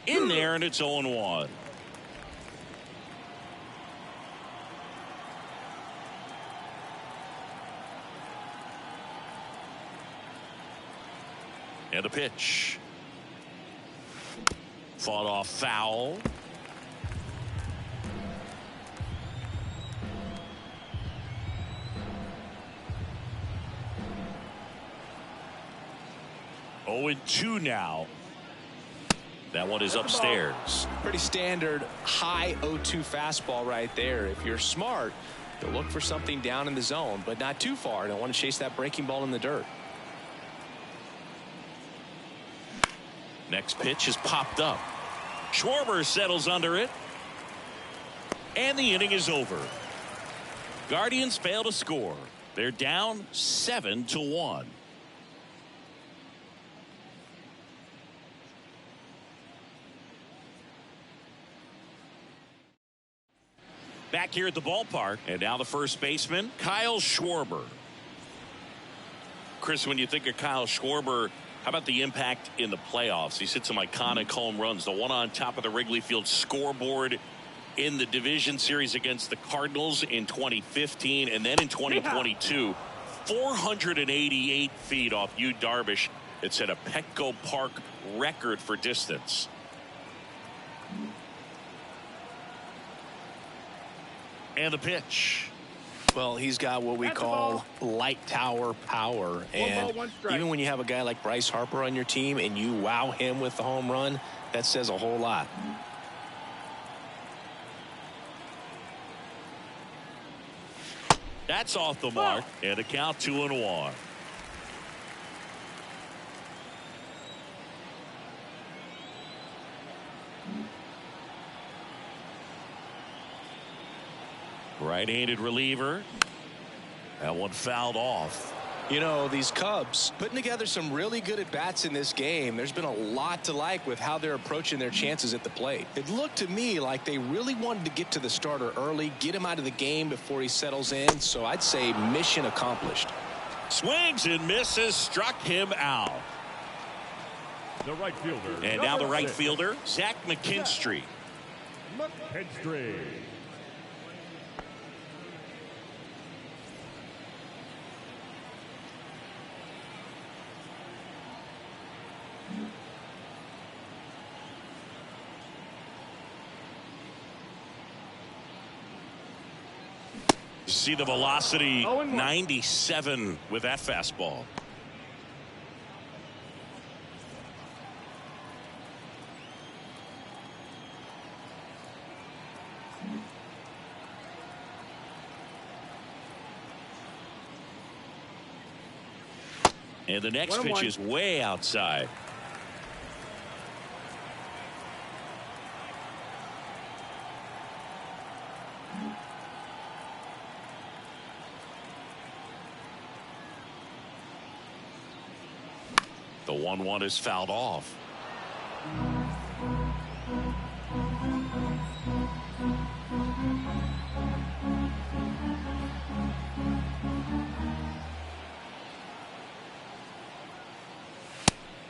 In there, and it's 0-1. And the pitch. Fought off foul. Oh, and 2 now. That one is upstairs. Pretty standard high 0-2 fastball right there. If you're smart, you'll look for something down in the zone, but not too far. Don't want to chase that breaking ball in the dirt. Next pitch is popped up. Schwarber settles under it. And the inning is over. Guardians fail to score. They're down 7-1. Back here at the ballpark, and now the first baseman, Kyle Schwarber. Chris, when you think of Kyle Schwarber, how about the impact in the playoffs? He's hit some iconic home runs. The one on top of the Wrigley Field scoreboard in the division series against the Cardinals in 2015, and then in 2022, 488 feet off Yu Darvish. It set a Petco Park record for distance. And the pitch. Well, he's got what we call light tower power. And even when you have a guy like Bryce Harper on your team and you wow him with the home run, that says a whole lot. That's off the mark. And a count 2-1. Right-handed reliever. That one fouled off. You know, these Cubs putting together some really good at-bats in this game. There's been a lot to like with how they're approaching their chances at the plate. It looked to me like they really wanted to get to the starter early, get him out of the game before he settles in. So I'd say mission accomplished. Swings and misses, struck him out. The right fielder. And now the right fielder, Zach McKinstry. McKinstry. See the velocity, 0-1. 97 with that fastball. And the next pitch 1-1. is way outside. The 1-1 is fouled off.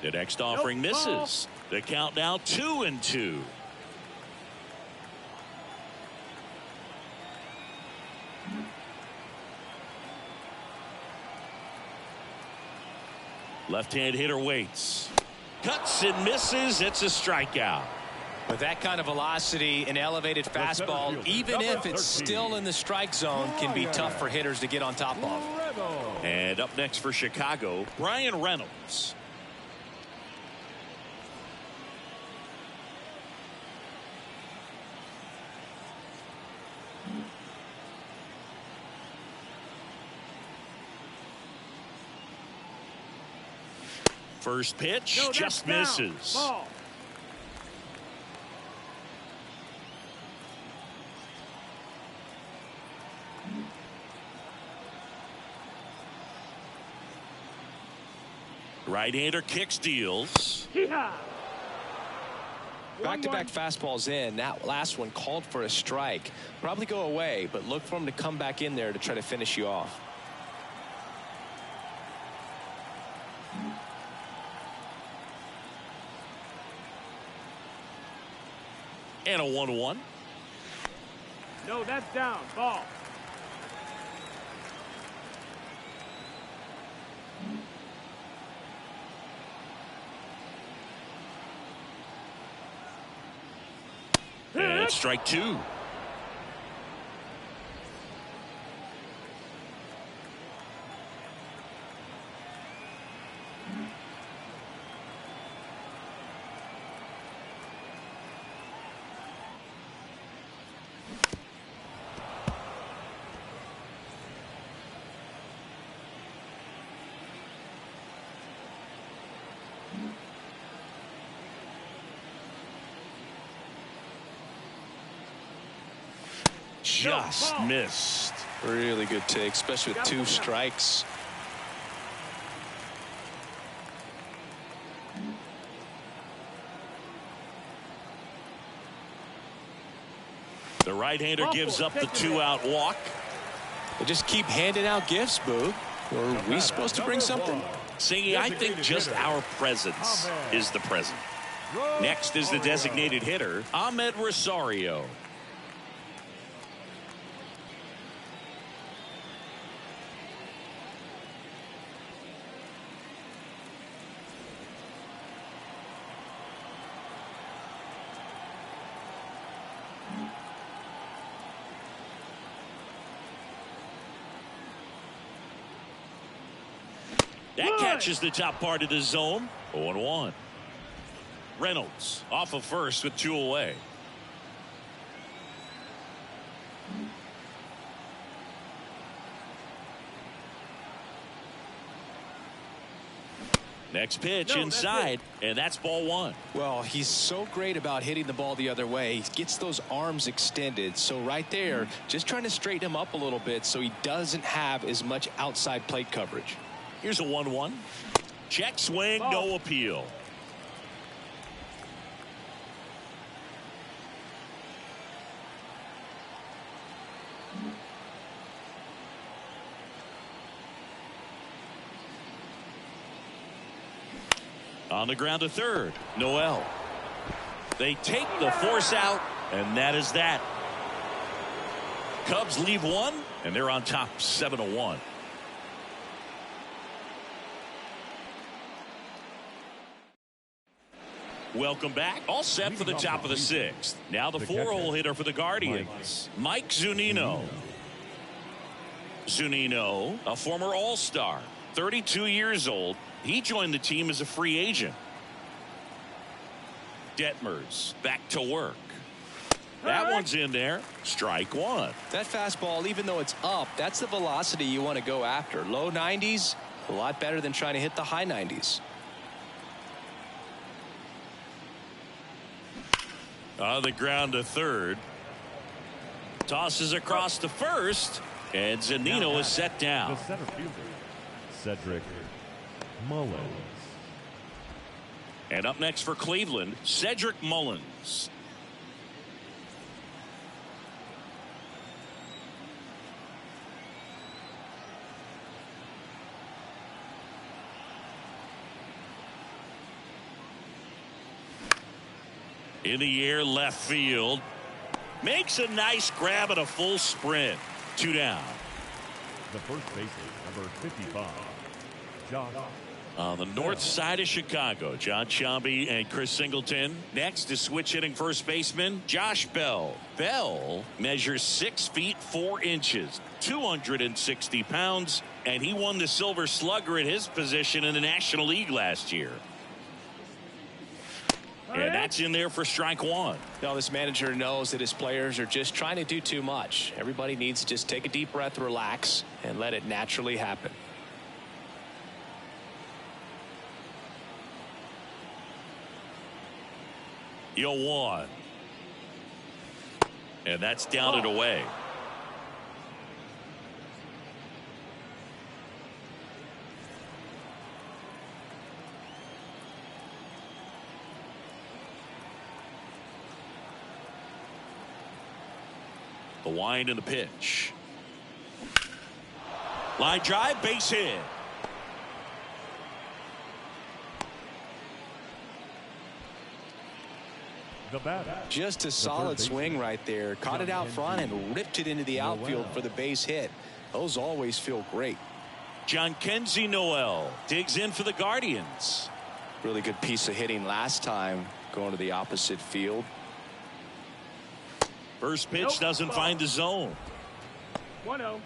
The next offering misses. The count now 2-2. Left-hand hitter waits. Cuts and misses. It's a strikeout. With that kind of velocity, an elevated fastball, even if it's still in the strike zone, can be tough for hitters to get on top of. And up next for Chicago, Brian Reynolds. First pitch just misses. Ball. Right-hander kick steals. Yeehaw. Back-to-back fastballs in. That last one called for a strike. Probably go away, but look for him to come back in there to try to finish you off. And a 1-1. No, that's down. Ball. And strike two. Just missed. Really good take, especially with two strikes. The right-hander gives up the 2-out walk. They just keep handing out gifts, Boo. Or are we supposed to bring something? Singy, I think just our presence is the present. Next is the designated hitter, Ahmed Rosario. That catches the top part of the zone. 0-1. Reynolds off of first with 2 away. Next pitch inside, and that's ball 1. Well, he's so great about hitting the ball the other way. He gets those arms extended. So right there, just trying to straighten him up a little bit so he doesn't have as much outside plate coverage. Here's a 1-1. Check swing, no appeal. On the ground to third, Noel. They take the force out, and that is that. Cubs leave 1, and they're on top 7-1. Welcome back. All set for the top of the 6th. Now the 4-hole hitter for the Guardians, Mike Zunino. Zunino, a former All-Star, 32 years old. He joined the team as a free agent. Detmers back to work. That one's in there. Strike one. That fastball, even though it's up, that's the velocity you want to go after. Low 90s, a lot better than trying to hit the high 90s. On the ground to third. Tosses across to first. And Zunino is set down. The center fielder, Cedric Mullins. And up next for Cleveland, Cedric Mullins. In the air, left field. Makes a nice grab and a full sprint. 2 down. The first baseman, number 55, Josh. On the north side of Chicago, John Sciambi and Chris Singleton. Next is switch hitting first baseman Josh Bell. Bell measures 6 feet 4 inches, 260 pounds, and he won the Silver Slugger at his position in the National League last year. And that's in there for strike one. Now, this manager knows that his players are just trying to do too much. Everybody needs to just take a deep breath, relax, and let it naturally happen. You'll one. And that's down and away. The wind and the pitch. Line drive, base hit. The batter. Just a solid swing right there. Caught it out front and ripped it into the outfield for the base hit. Those always feel great. Jhonkensy Noel digs in for the Guardians. Really good piece of hitting last time, going to the opposite field. First pitch doesn't find the zone. 1-0.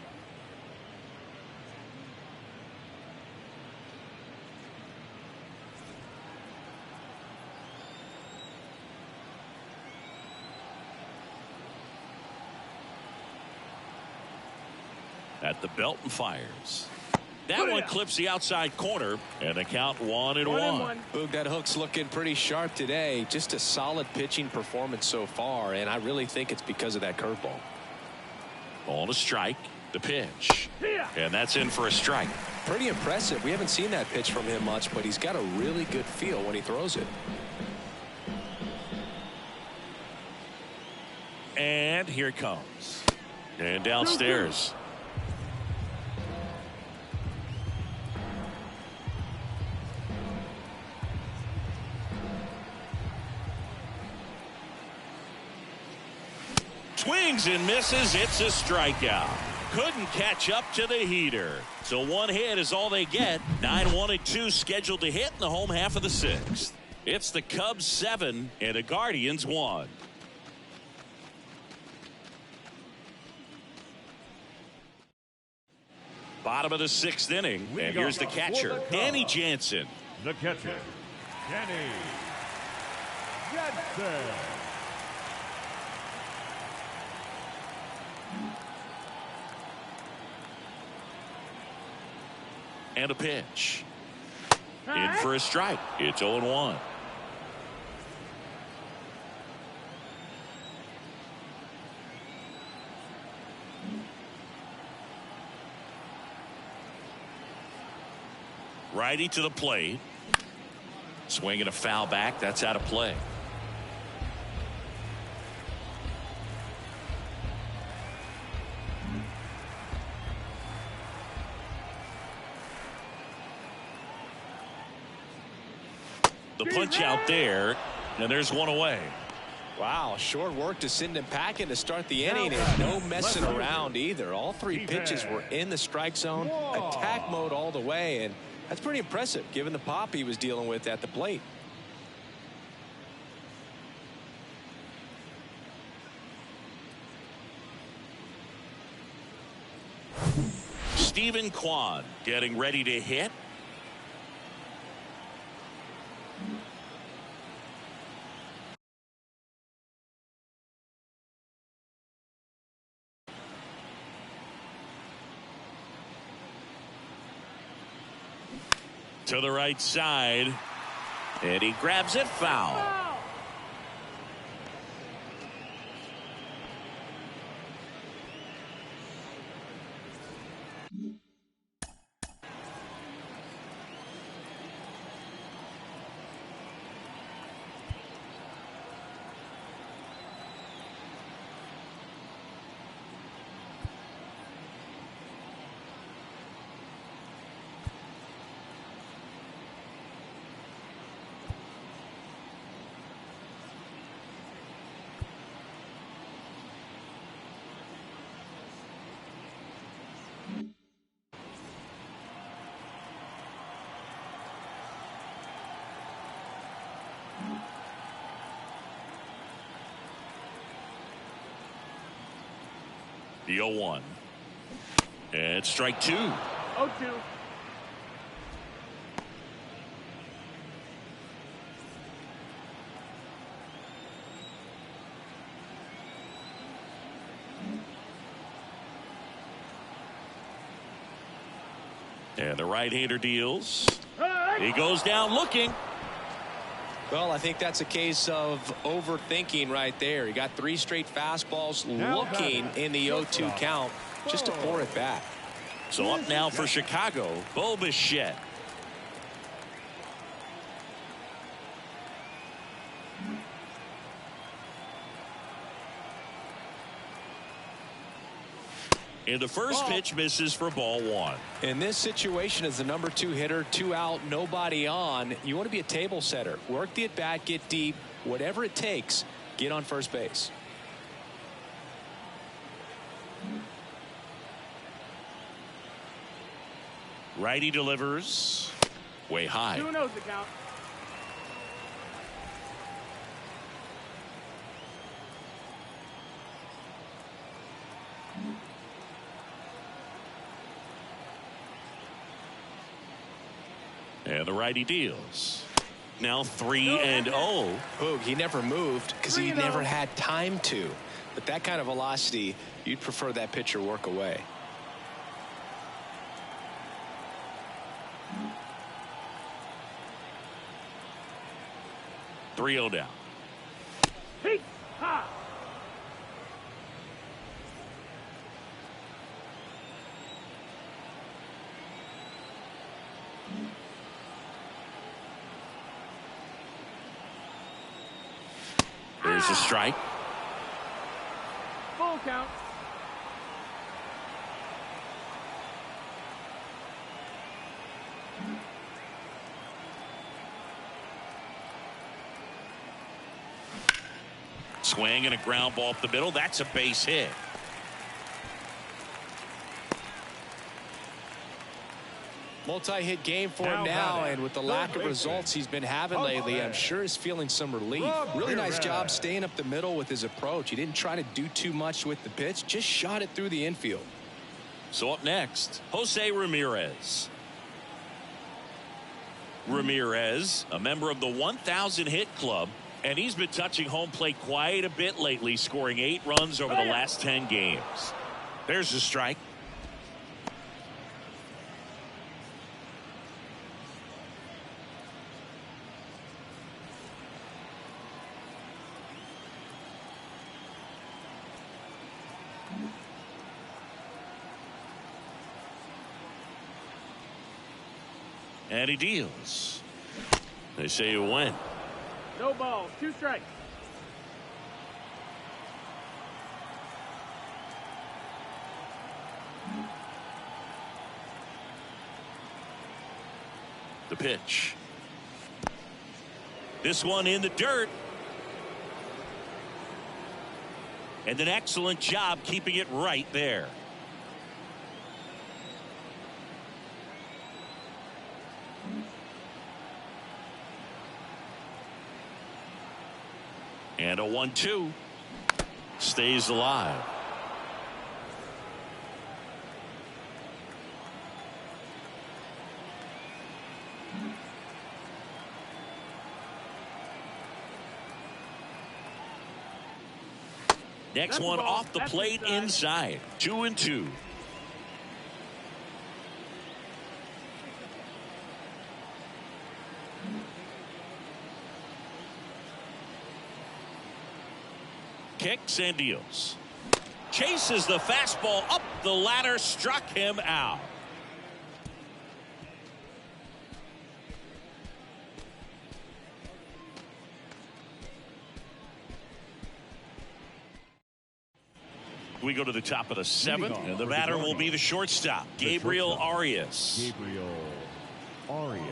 At the belt and fires. That one clips the outside corner, and the count 1-1. Boog, that hook's looking pretty sharp today. Just a solid pitching performance so far, and I really think it's because of that curveball. On a strike, the pitch. And that's in for a strike. Pretty impressive. We haven't seen that pitch from him much, but he's got a really good feel when he throws it. And here it comes. And downstairs. Swings and misses. It's a strikeout. Couldn't catch up to the heater. So one hit is all they get. 9-1-2 scheduled to hit in the home half of the sixth. It's the Cubs 7 and the Guardians 1. Bottom of the sixth inning. And here's the catcher, Danny Jansen. The catcher, Danny Jansen. And a pitch. In for a strike. It's 0-1. Righty to the plate. Swinging a foul back. That's out of play. The punch out there, and there's one away. Wow, short work to send him packing to start the inning, and no messing around either. All 3 pitches were in the strike zone, attack mode all the way, and that's pretty impressive given the pop he was dealing with at the plate. Stephen Kwan getting ready to hit. To the right side, and he grabs it foul. The 0-1. And strike two. 0-2. And the right-hander deals. He goes down looking. Well, I think that's a case of overthinking right there. He got 3 straight fastballs looking in the 0-2 count just to pour it back. So up now for Chicago, Bo Bichette. And the first pitch misses for ball 1. In this situation, as the number 2 hitter, 2 out, nobody on, you want to be a table setter. Work the at bat, get deep, whatever it takes, get on first base. Righty delivers way high. 2-0 the count. And the righty deals. Now 3-0. Boog, he never moved because he never had time to. But that kind of velocity, you'd prefer that pitcher work away. Three 0 down. Hey, ha. There's a strike. Full count. Swing and a ground ball up the middle. That's a base hit. Multi-hit game for him now, and with the lack of results he's been having lately, I'm sure he's feeling some relief. Really nice job staying up the middle with his approach. He didn't try to do too much with the pitch, just shot it through the infield. So up next, Jose Ramirez. Ramirez, a member of the 1,000 hit club, and he's been touching home plate quite a bit lately, scoring 8 runs over the last 10 games. There's a strike. And he deals. They say you win. No balls. 2 strikes. The pitch. This one in the dirt. And an excellent job keeping it right there. And a 1-2 stays alive. Next That's one the ball. off the That's plate inside. 2-2. Kicks and deals. Chases the fastball up the ladder, struck him out. We go to the top of the seventh, and the batter will be the shortstop, Gabriel Arias. Gabriel Arias.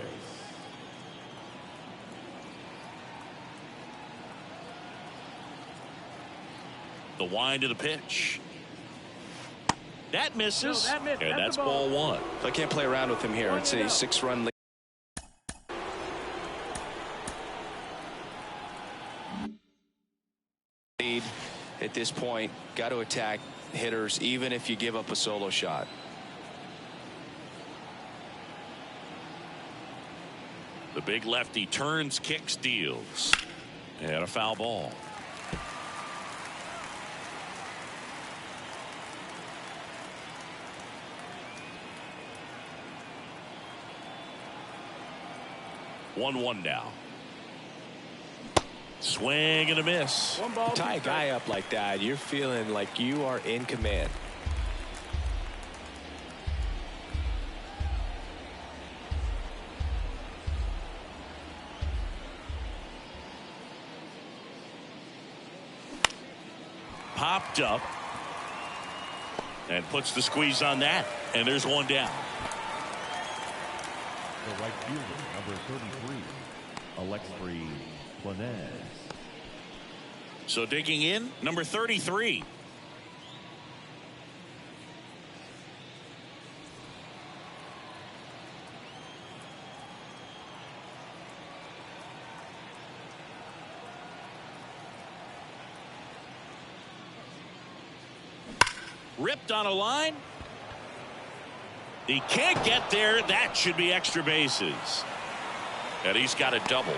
The wind of the pitch. That misses, No, that missed. and That's that's the ball. ball one. I can't play around with him here. It's a 6-run lead. At this point, got to attack hitters even if you give up a solo shot. The big lefty turns, kicks, deals, and a foul ball. One now. Swing and a miss. One ball, Tie a two guy strikes. up like that, you're feeling like you are in command. Popped up and puts the squeeze on that, and there's one down. The right fielder, number 33, Alexei Planez. So digging in, number 33. Ripped on a line. He can't get there. That should be extra bases. And he's got a double.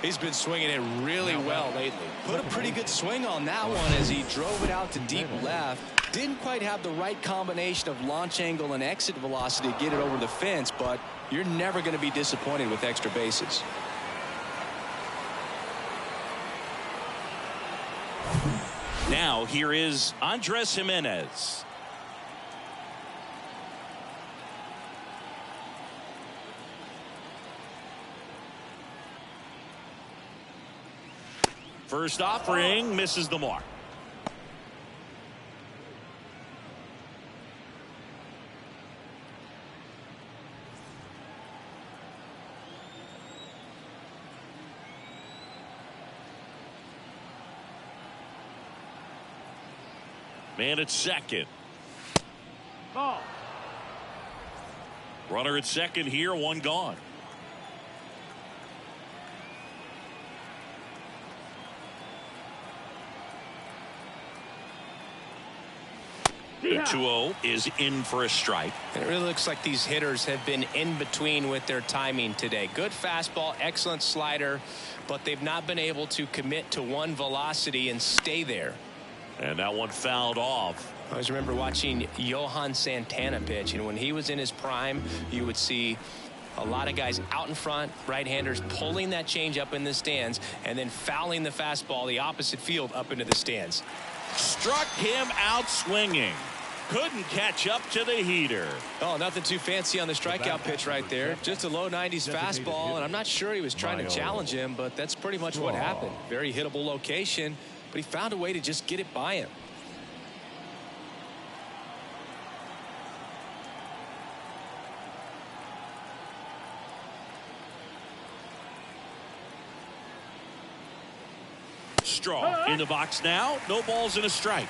He's been swinging it really well lately. Put a pretty good swing on that one as he drove it out to deep left. Didn't quite have the right combination of launch angle and exit velocity to get it over the fence, but you're never going to be disappointed with extra bases. Now here is Andres Jimenez. First offering misses the mark. Man at second. Ball. Runner at second here, one gone. The 2-0 is in for a strike. It really looks like these hitters have been in between with their timing today. Good fastball, excellent slider, but they've not been able to commit to one velocity and stay there. And that one fouled off. I always remember watching Johan Santana pitch, and when he was in his prime, you would see a lot of guys out in front, right-handers pulling that change up in the stands and then fouling the fastball the opposite field up into the stands. Struck him out swinging. Couldn't catch up to the heater. Oh, nothing too fancy on the strikeout pitch right there. Just a low 90s fastball, and I'm not sure he was trying to challenge him, but that's pretty much what happened. Very hittable location, but he found a way to just get it by him. Straw in the box now. No balls and a strike.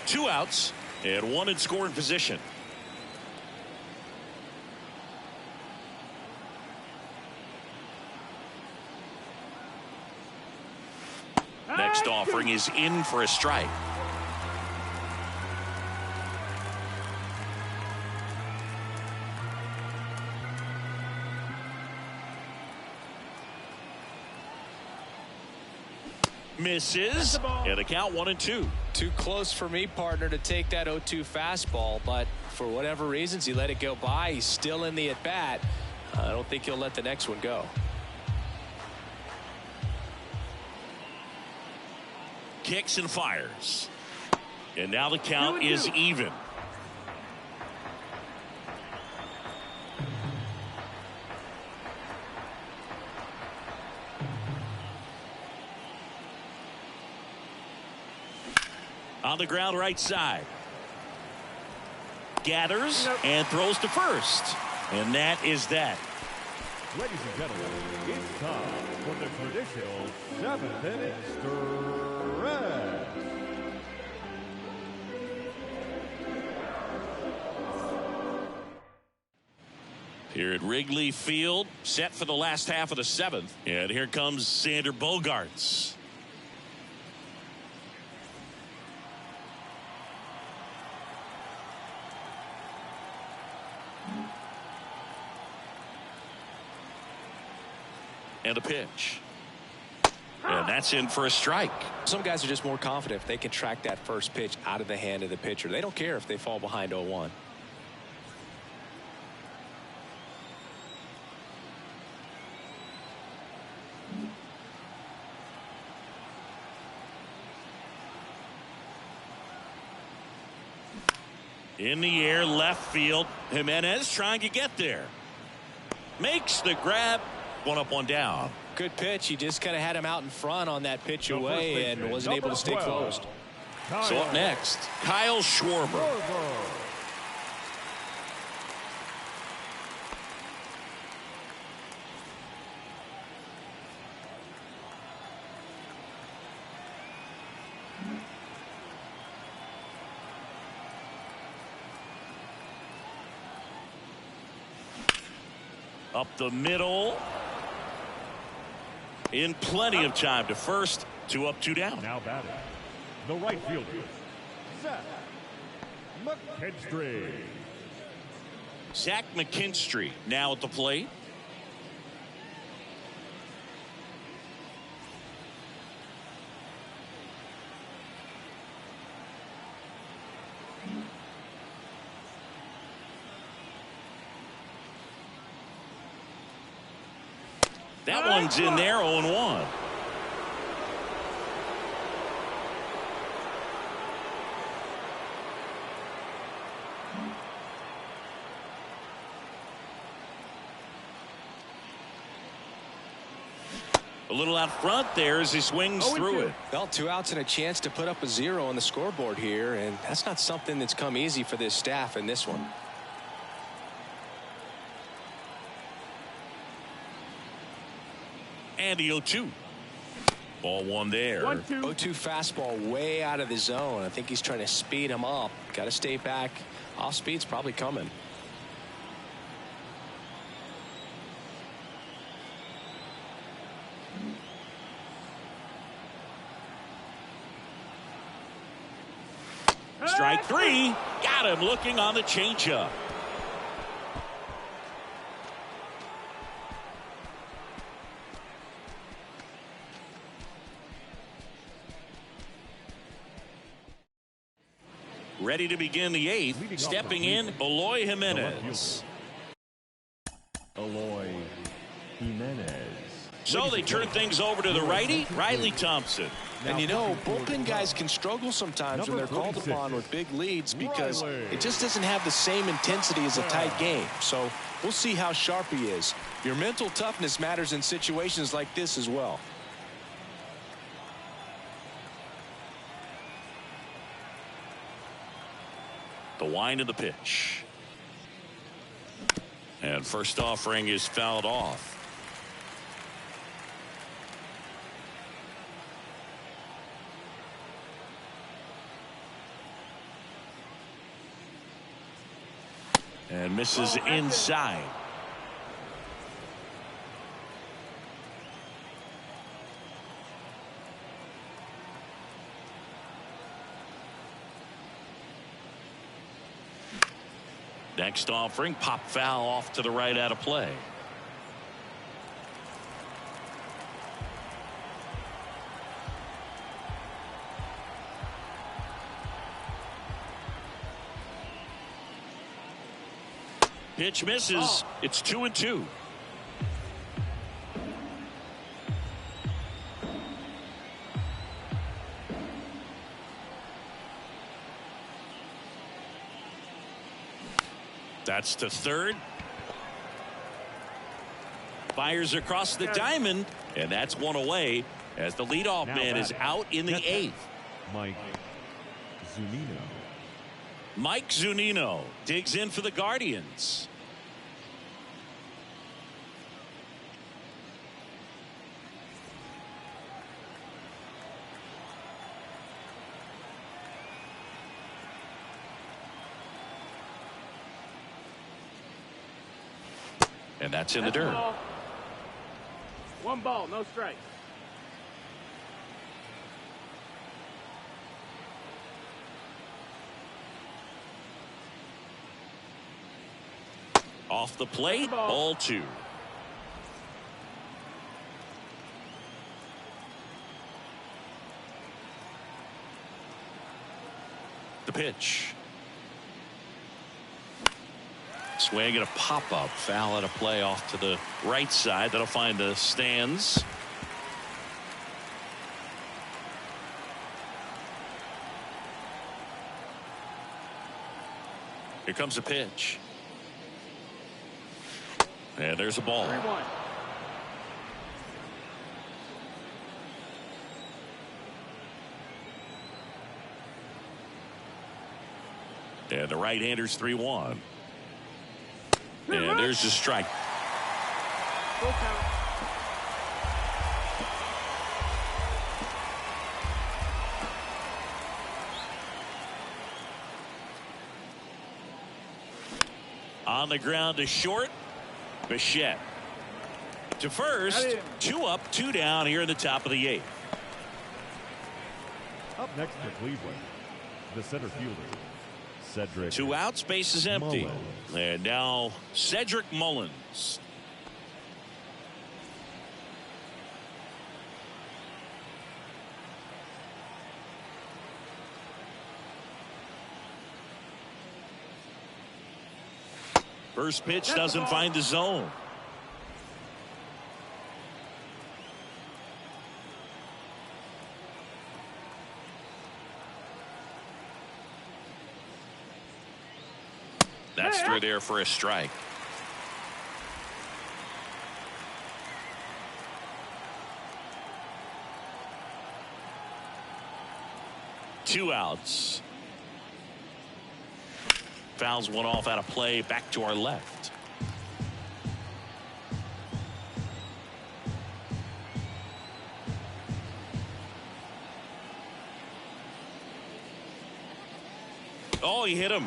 2 outs and 1 in scoring position. Next offering is in for a strike. Misses. And a count 1-2. Too close for me, partner, to take that 0-2 fastball, but for whatever reasons he let it go by. He's still in the at bat. I don't think he'll let the next one go. Kicks and fires. And now the count is even. On the ground right side. Gathers and throws to first. And that is that. Ladies and gentlemen, it's time for the traditional 7th-inning stretch. Here at Wrigley Field, set for the last half of the 7th. And here comes Sander Bogaerts. And a pitch. And that's in for a strike. Some guys are just more confident if they can track that first pitch out of the hand of the pitcher. They don't care if they fall behind 0-1. In the air, left field. Jimenez trying to get there. Makes the grab. One up, one down. Good pitch. He just kind of had him out in front on that pitch away and wasn't able to stay closed. So up next, Kyle Schwarber. Up the middle. In plenty of time to first. 2 up, 2 down. Now batting, the right fielder, Zach McKinstry. Zach McKinstry now at the plate. That one's in there, 0-1. A little out front there as he swings through it. Well, 2 outs and a chance to put up a 0 on the scoreboard here, and that's not something that's come easy for this staff in this one. And the 0-2. Ball 1 there. 0-2 fastball way out of the zone. I think he's trying to speed him up. Got to stay back. Off speed's probably coming. Strike 3. Got him looking on the changeup. Ready to begin the 8th. Stepping in, Eloy Jimenez. Eloy Jimenez. So they turn things over to the righty, Riley Thompson. And you know, bullpen guys can struggle sometimes when they're called upon with big leads because it just doesn't have the same intensity as a tight game. So we'll see how sharp he is. Your mental toughness matters in situations like this as well. The wind of the pitch. And first offering is fouled off. And misses inside. Next offering, pop foul off to the right out of play. Pitch misses. It's 2-2. That's to third. Fires across the diamond, and that's one away as the leadoff man is out in the eighth. Mike Zunino. Mike Zunino digs in for the Guardians. And that's in the dirt. One ball, no strikes. Off the plate, ball 2. The pitch. Swing and a pop-up. Foul at a play off to the right side. That'll find the stands. Here comes a pitch. And there's a ball. 3-1. And the right-hander's 3-1. And there's the strike. Full count. On the ground to short. Bichette. To first. 2 up, 2 down here in the top of the 8th. Up next for Cleveland, the center fielder, Cedric. 2 outs, base is empty. Mullins. And now Cedric Mullins. First pitch doesn't find the zone. That's through there for a strike. Two outs. Fouls one off out of play back to our left. Oh, he hit him.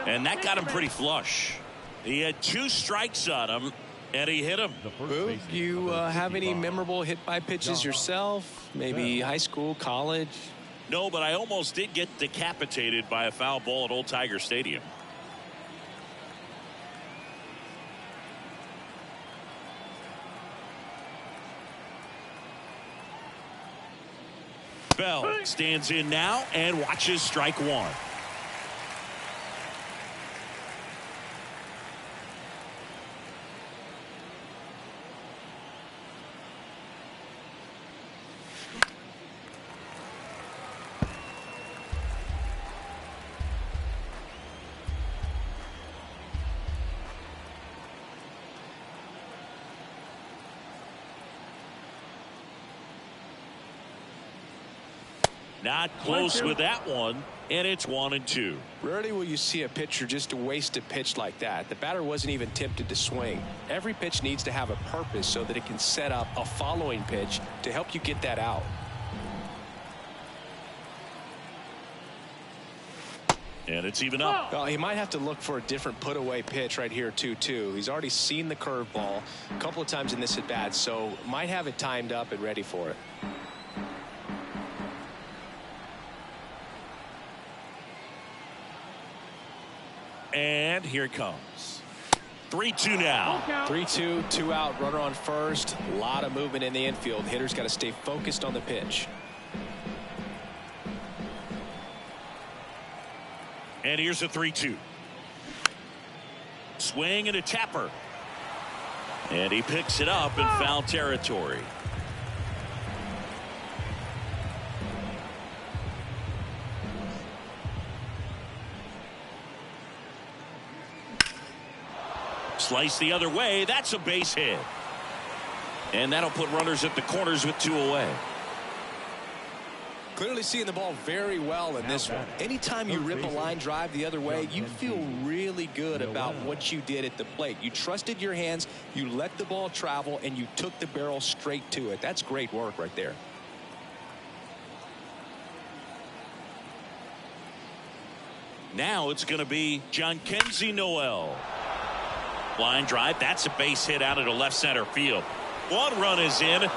And that got him pretty flush. He had 2 strikes on him, and he hit him. Boog, you have any memorable hit by pitches yourself? Maybe high school, college? No, but I almost did get decapitated by a foul ball at Old Tiger Stadium. Bell stands in now and watches strike 1. Not close with that one, and it's 1-2. Rarely will you see a pitcher just waste a pitch like that. The batter wasn't even tempted to swing. Every pitch needs to have a purpose so that it can set up a following pitch to help you get that out. And it's even up. Well, he might have to look for a different put-away pitch right here, 2-2. He's already seen the curveball a couple of times in this at-bat, so might have it timed up and ready for it. And here it comes. 3-2 now. 3-2, 2 out, runner on first. A lot of movement in the infield. Hitter's got to stay focused on the pitch. And here's a 3-2. Swing and a tapper. And he picks it up in foul territory. Slice the other way. That's a base hit. And that'll put runners at the corners with 2 away. Clearly seeing the ball very well in this one. Anytime you rip a line drive the other way, you feel really good about what you did at the plate. You trusted your hands, you let the ball travel, and you took the barrel straight to it. That's great work right there. Now it's going to be Jhonkensy Noel. Line drive. That's a base hit out into left center field. 1 run is in.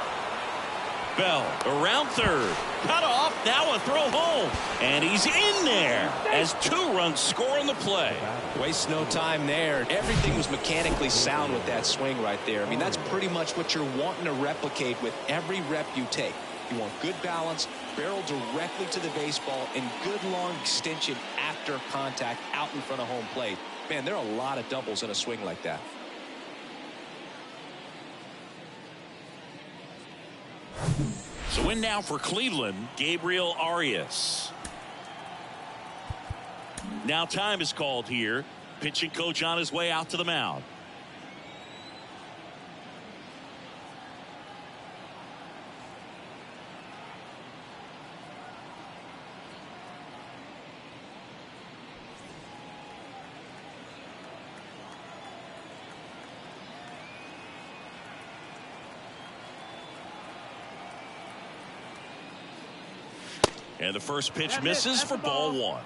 Bell around third. Cut off. Now a throw home. And he's in there as 2 runs score in the play. Waste no time there. Everything was mechanically sound with that swing right there. I mean, that's pretty much what you're wanting to replicate with every rep you take. You want good balance, barrel directly to the baseball, and good long extension after contact out in front of home plate. Man, there are a lot of doubles in a swing like that. So in now for Cleveland, Gabriel Arias. Now time is called here. Pitching coach on his way out to the mound. And the first pitch misses for ball 1.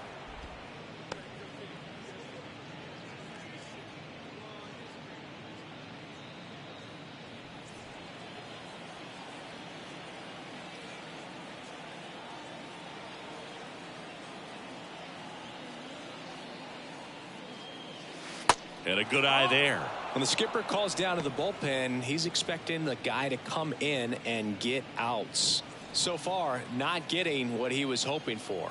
And a good eye there. When the skipper calls down to the bullpen, he's expecting the guy to come in and get outs. So far, not getting what he was hoping for.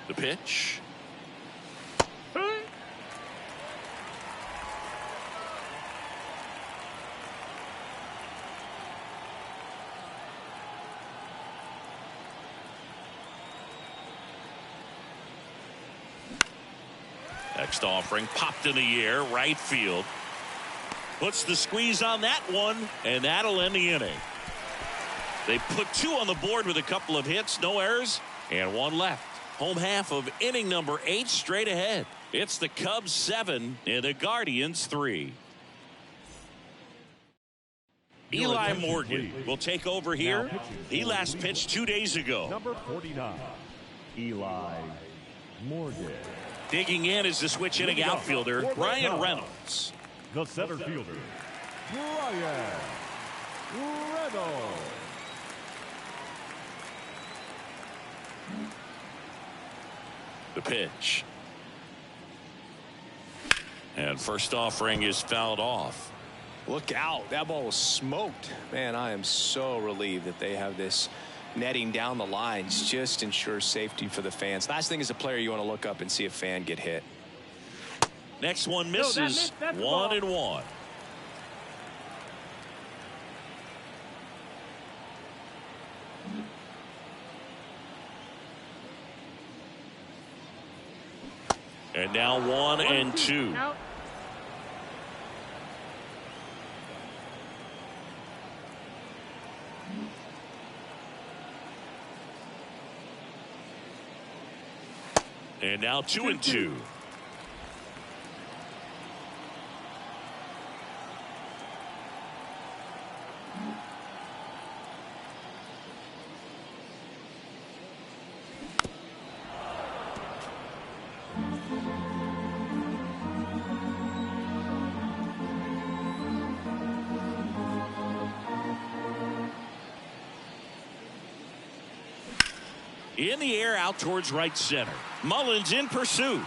The pitch. Next offering popped in the air, right field. Puts the squeeze on that one, and that'll end the inning. They put 2 on the board with a couple of hits, no errors, and 1 left. Home half of inning number 8 straight ahead. It's the Cubs 7 and the Guardians 3. Eli Morgan will take over here. He last pitched 2 days ago. Number 49, Eli Morgan. Digging in is the switch hitting outfielder, Ryan Reynolds. The center fielder, Ryan Reynolds. The pitch. And first offering is fouled off. Look out. That ball was smoked. Man, I am so relieved that they have this netting down the lines. Just ensures safety for the fans. Last thing as a player, you want to look up and see a fan get hit. Next one misses. 1-1. And now 1-2. Out. And now 2-2. In the air out towards right center. Mullins in pursuit.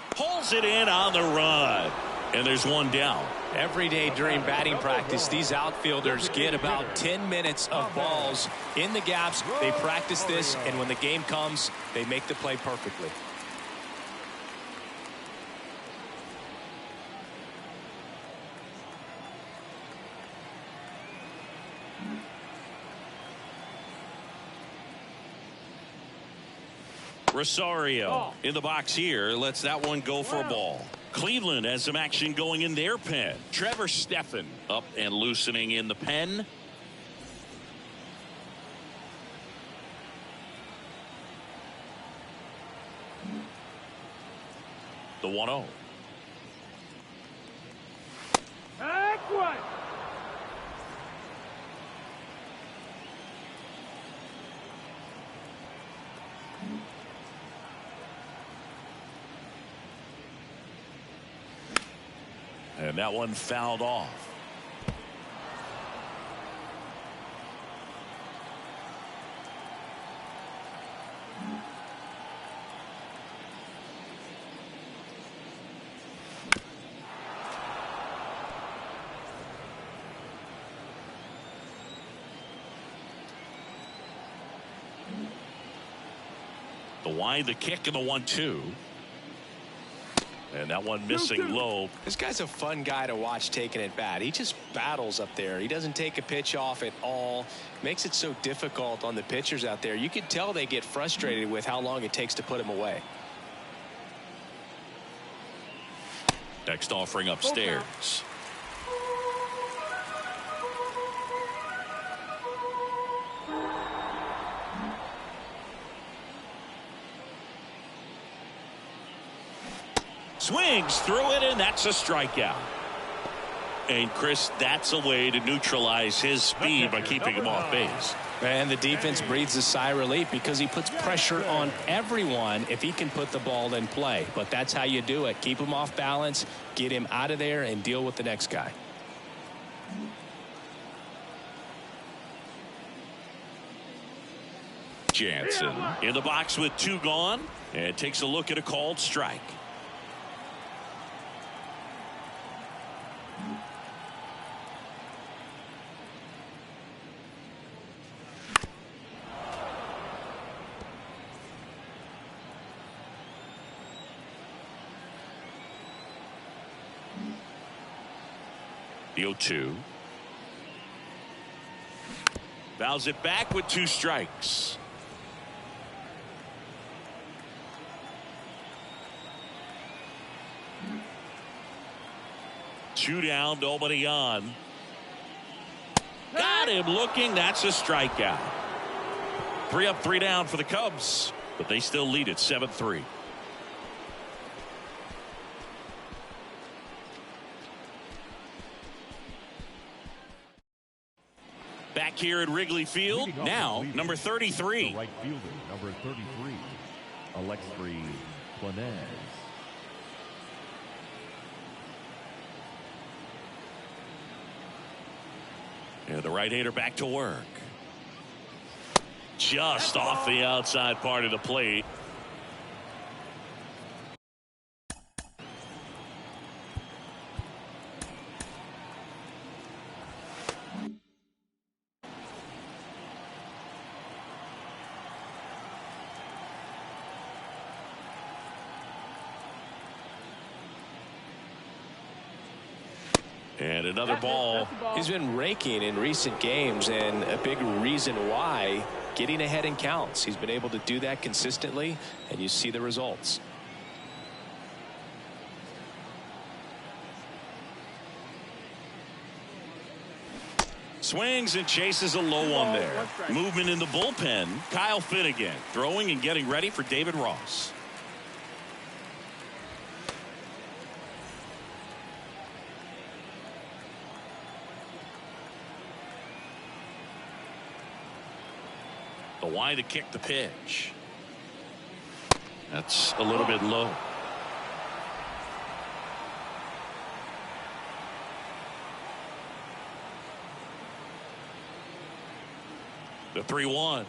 Pulls it in on the run. And there's one down. Every day during batting practice, these outfielders get about 10 minutes of balls in the gaps. They practice this, and when the game comes, they make the play perfectly. Rosario in the box here lets that one go for a ball. Cleveland has some action going in their pen. Trevor Stephan up and loosening in the pen. The 1-0. Excellent. And that one fouled off. The wide, the kick, and the 1-2. And that one missing low. This guy's a fun guy to watch taking at bat. He just battles up there. He doesn't take a pitch off at all. Makes it so difficult on the pitchers out there. You can tell they get frustrated with how long it takes to put him away. Next offering upstairs. Swings through it, and that's a strikeout. And Chris, that's a way to neutralize his speed by keeping him off base. And the defense breathes a sigh of relief because he puts pressure on everyone if he can put the ball in play. But that's how you do it. Keep him off balance, get him out of there, and deal with the next guy. Jansen in the box with 2 gone, and takes a look at a called strike. The 0-2. Fouls it back with 2 strikes. Two down, nobody on. Got him looking. That's a strikeout. 3 up, 3 down for the Cubs, but they still lead at 7-3. Back here at Wrigley Field, now number 33. The right fielder, number 33, Alexei Planez. And the right-hander back to work. Just off the outside part of the plate. And another ball. He's been raking in recent games, and a big reason why, getting ahead in counts. He's been able to do that consistently, and you see the results. Swings and chases a low one there. Movement in the bullpen. Kyle Finnegan throwing and getting ready for David Ross. The wide to kick the pitch. That's a little bit low. The 3-1.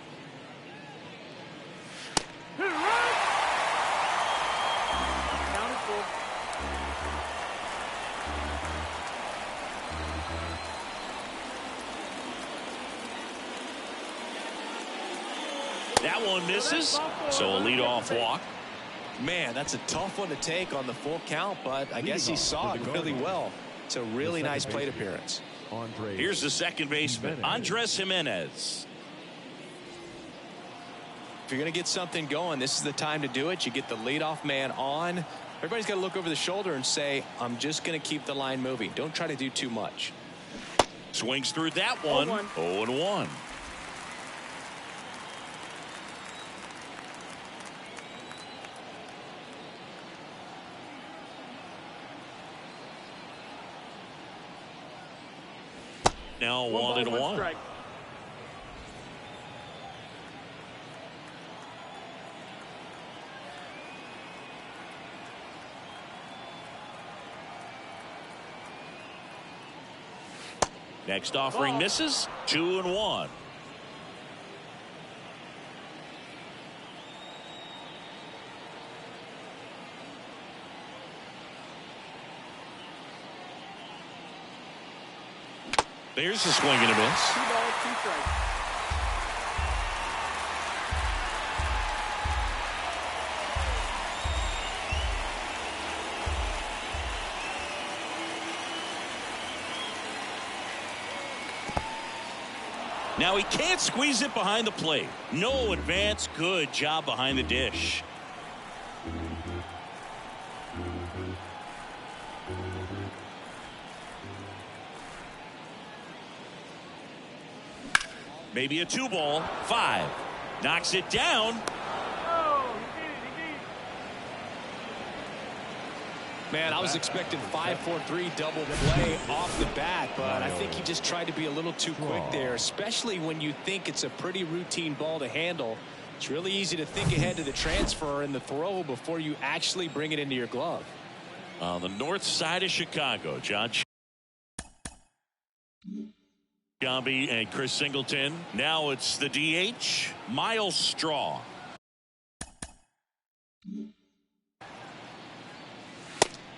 That one misses, so a leadoff walk. Man, that's a tough one to take on the full count, but I guess he saw it really well. It's a really nice plate appearance. Here's the second baseman, Andres Jimenez. If you're going to get something going, this is the time to do it. You get the leadoff man on. Everybody's got to look over the shoulder and say, I'm just going to keep the line moving. Don't try to do too much. Swings through that one. 0-1. Now 1-1. Next offering misses. 2-1. There's a swing and a miss. 2 balls, 2 strikes. Now he can't squeeze it behind the plate. No advance. Good job behind the dish. Maybe a 2-ball. 5. Knocks it down. Man, I was expecting 5-4-3 double play off the bat, but I think he just tried to be a little too quick there, especially when you think it's a pretty routine ball to handle. It's really easy to think ahead to the transfer and the throw before you actually bring it into your glove. On the north side of Chicago, John Gombe and Chris Singleton. Now it's the DH, Miles Straw.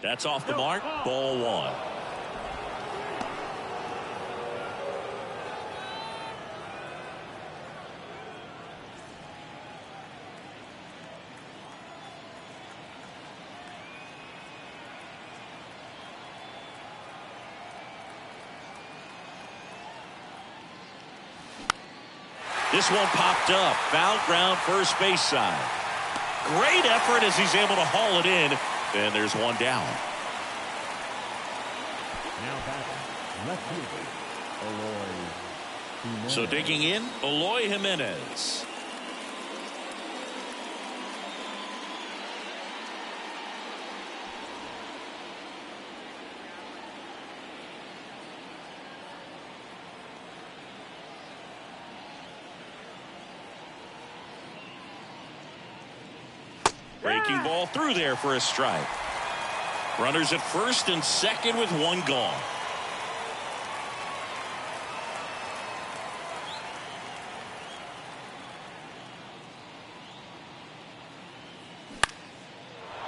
That's off the mark. Ball 1. This one popped up. Foul ground, first base side. Great effort as he's able to haul it in. And there's one down. Now back, left fielder, Eloy Jimenez. So digging in, Eloy Jimenez. Breaking ball through there for a strike. Runners at first and second with one gone.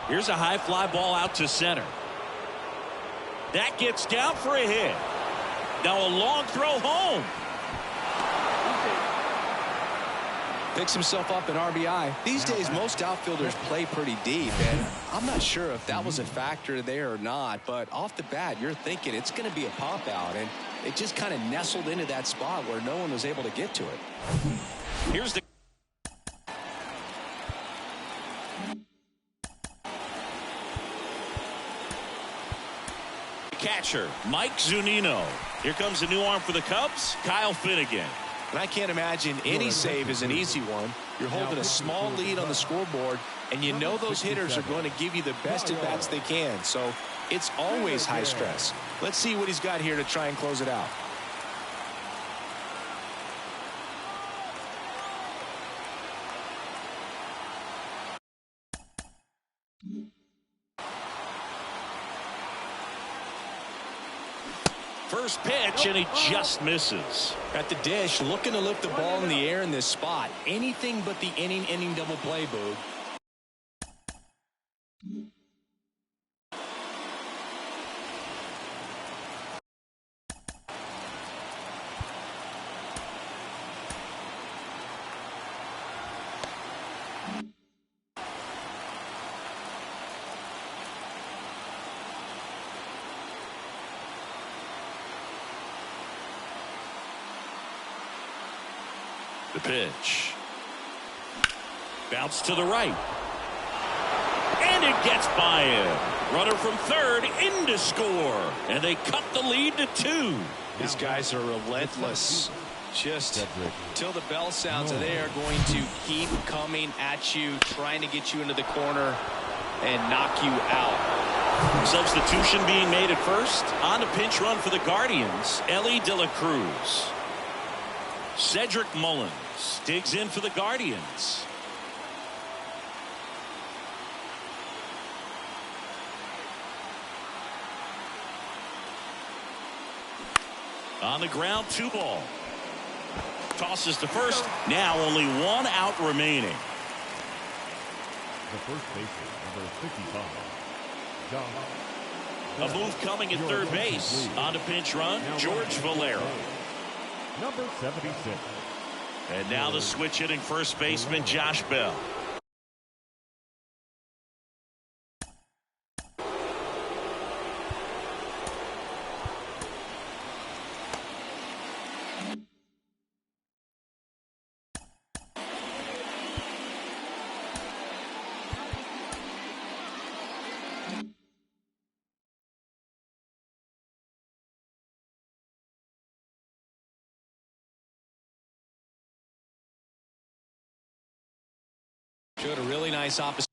Here's a high fly ball out to center. That gets down for a hit. Now a long throw home. Picks himself up an RBI. These days, most outfielders play pretty deep, and I'm not sure if that was a factor there or not, but off the bat, you're thinking it's going to be a pop out, and it just kind of nestled into that spot where no one was able to get to it. Here's the catcher, Mike Zunino. Here comes a new arm for the Cubs, Kyle Finnegan. And I can't imagine any save is an easy one. You're holding a small lead on the scoreboard, and you know those hitters are going to give you the best at bats they can. So it's always high stress. Let's see what he's got here to try and close it out. First pitch, and he just misses. At the dish, looking to lift the ball in the air in this spot. Anything but the inning double play, Boog. The pitch. Bounce to the right. And it gets by him. Runner from third in to score. And they cut the lead to 2. These guys are relentless. Just till the bell sounds, they are going to keep coming at you, trying to get you into the corner and knock you out. Substitution being made at first. On a pinch run for the Guardians, Ellie De La Cruz. Cedric Mullins digs in for the Guardians. On the ground, 2 ball. Tosses to first. Now only 1 out remaining. The first baseman, number 55, John. A move coming at third base. On a pinch run, George Valera. Number 76. And now the switch hitting first baseman, Josh Bell. Showed a really nice opposite.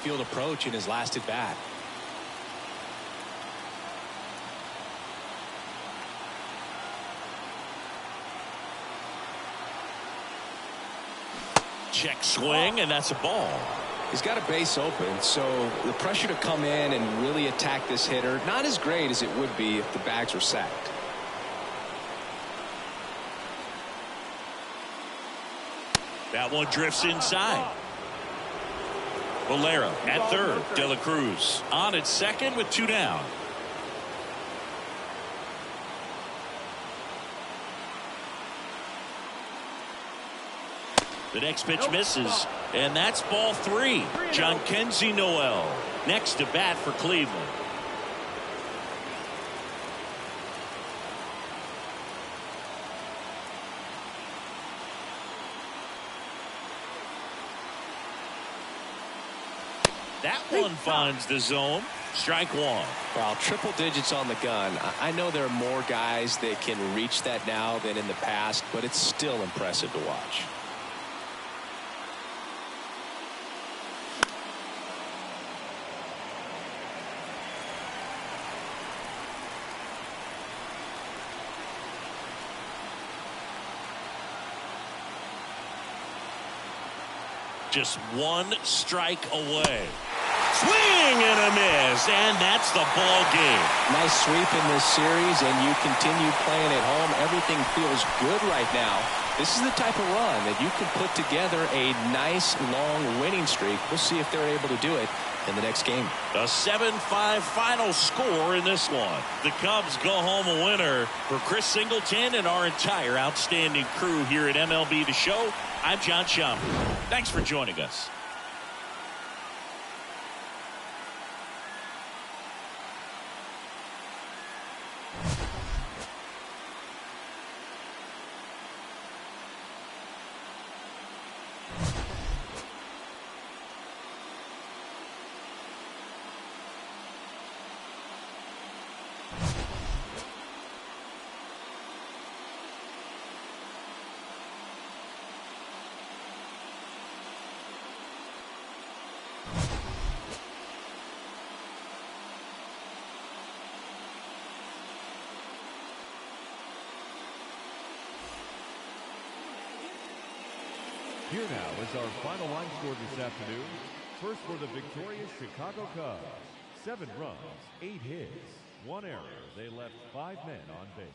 Field approach in his last at bat. Check swing, and that's a ball. He's got a base open, so the pressure to come in and really attack this hitter, not as great as it would be if the bags were sacked. That one drifts inside. Valera at third. De La Cruz on at second with 2 down. The next pitch misses, and that's ball 3. John Kenzie Noel next to bat for Cleveland. That one finds the zone. Strike 1. Well, triple digits on the gun. I know there are more guys that can reach that now than in the past, but it's still impressive to watch. Just 1 strike away. Swing and a miss, and that's the ball game. Nice sweep in this series, and you continue playing at home. Everything feels good right now. This is the type of run that you can put together a nice long winning streak. We'll see if they're able to do it in the next game. A 7-5 final score in this one. The Cubs go home a winner. For Chris Singleton and our entire outstanding crew here at MLB The Show, I'm John Schaumburg. Thanks for joining us. Here now is our final line score this afternoon. First for the victorious Chicago Cubs, 7 runs, 8 hits, 1 error. They left 5 men on base.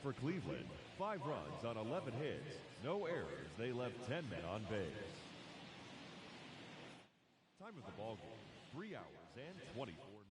For Cleveland, 5 runs on 11 hits, no errors. They left 10 men on base. Time of the ball game, 3 hours and 24 minutes.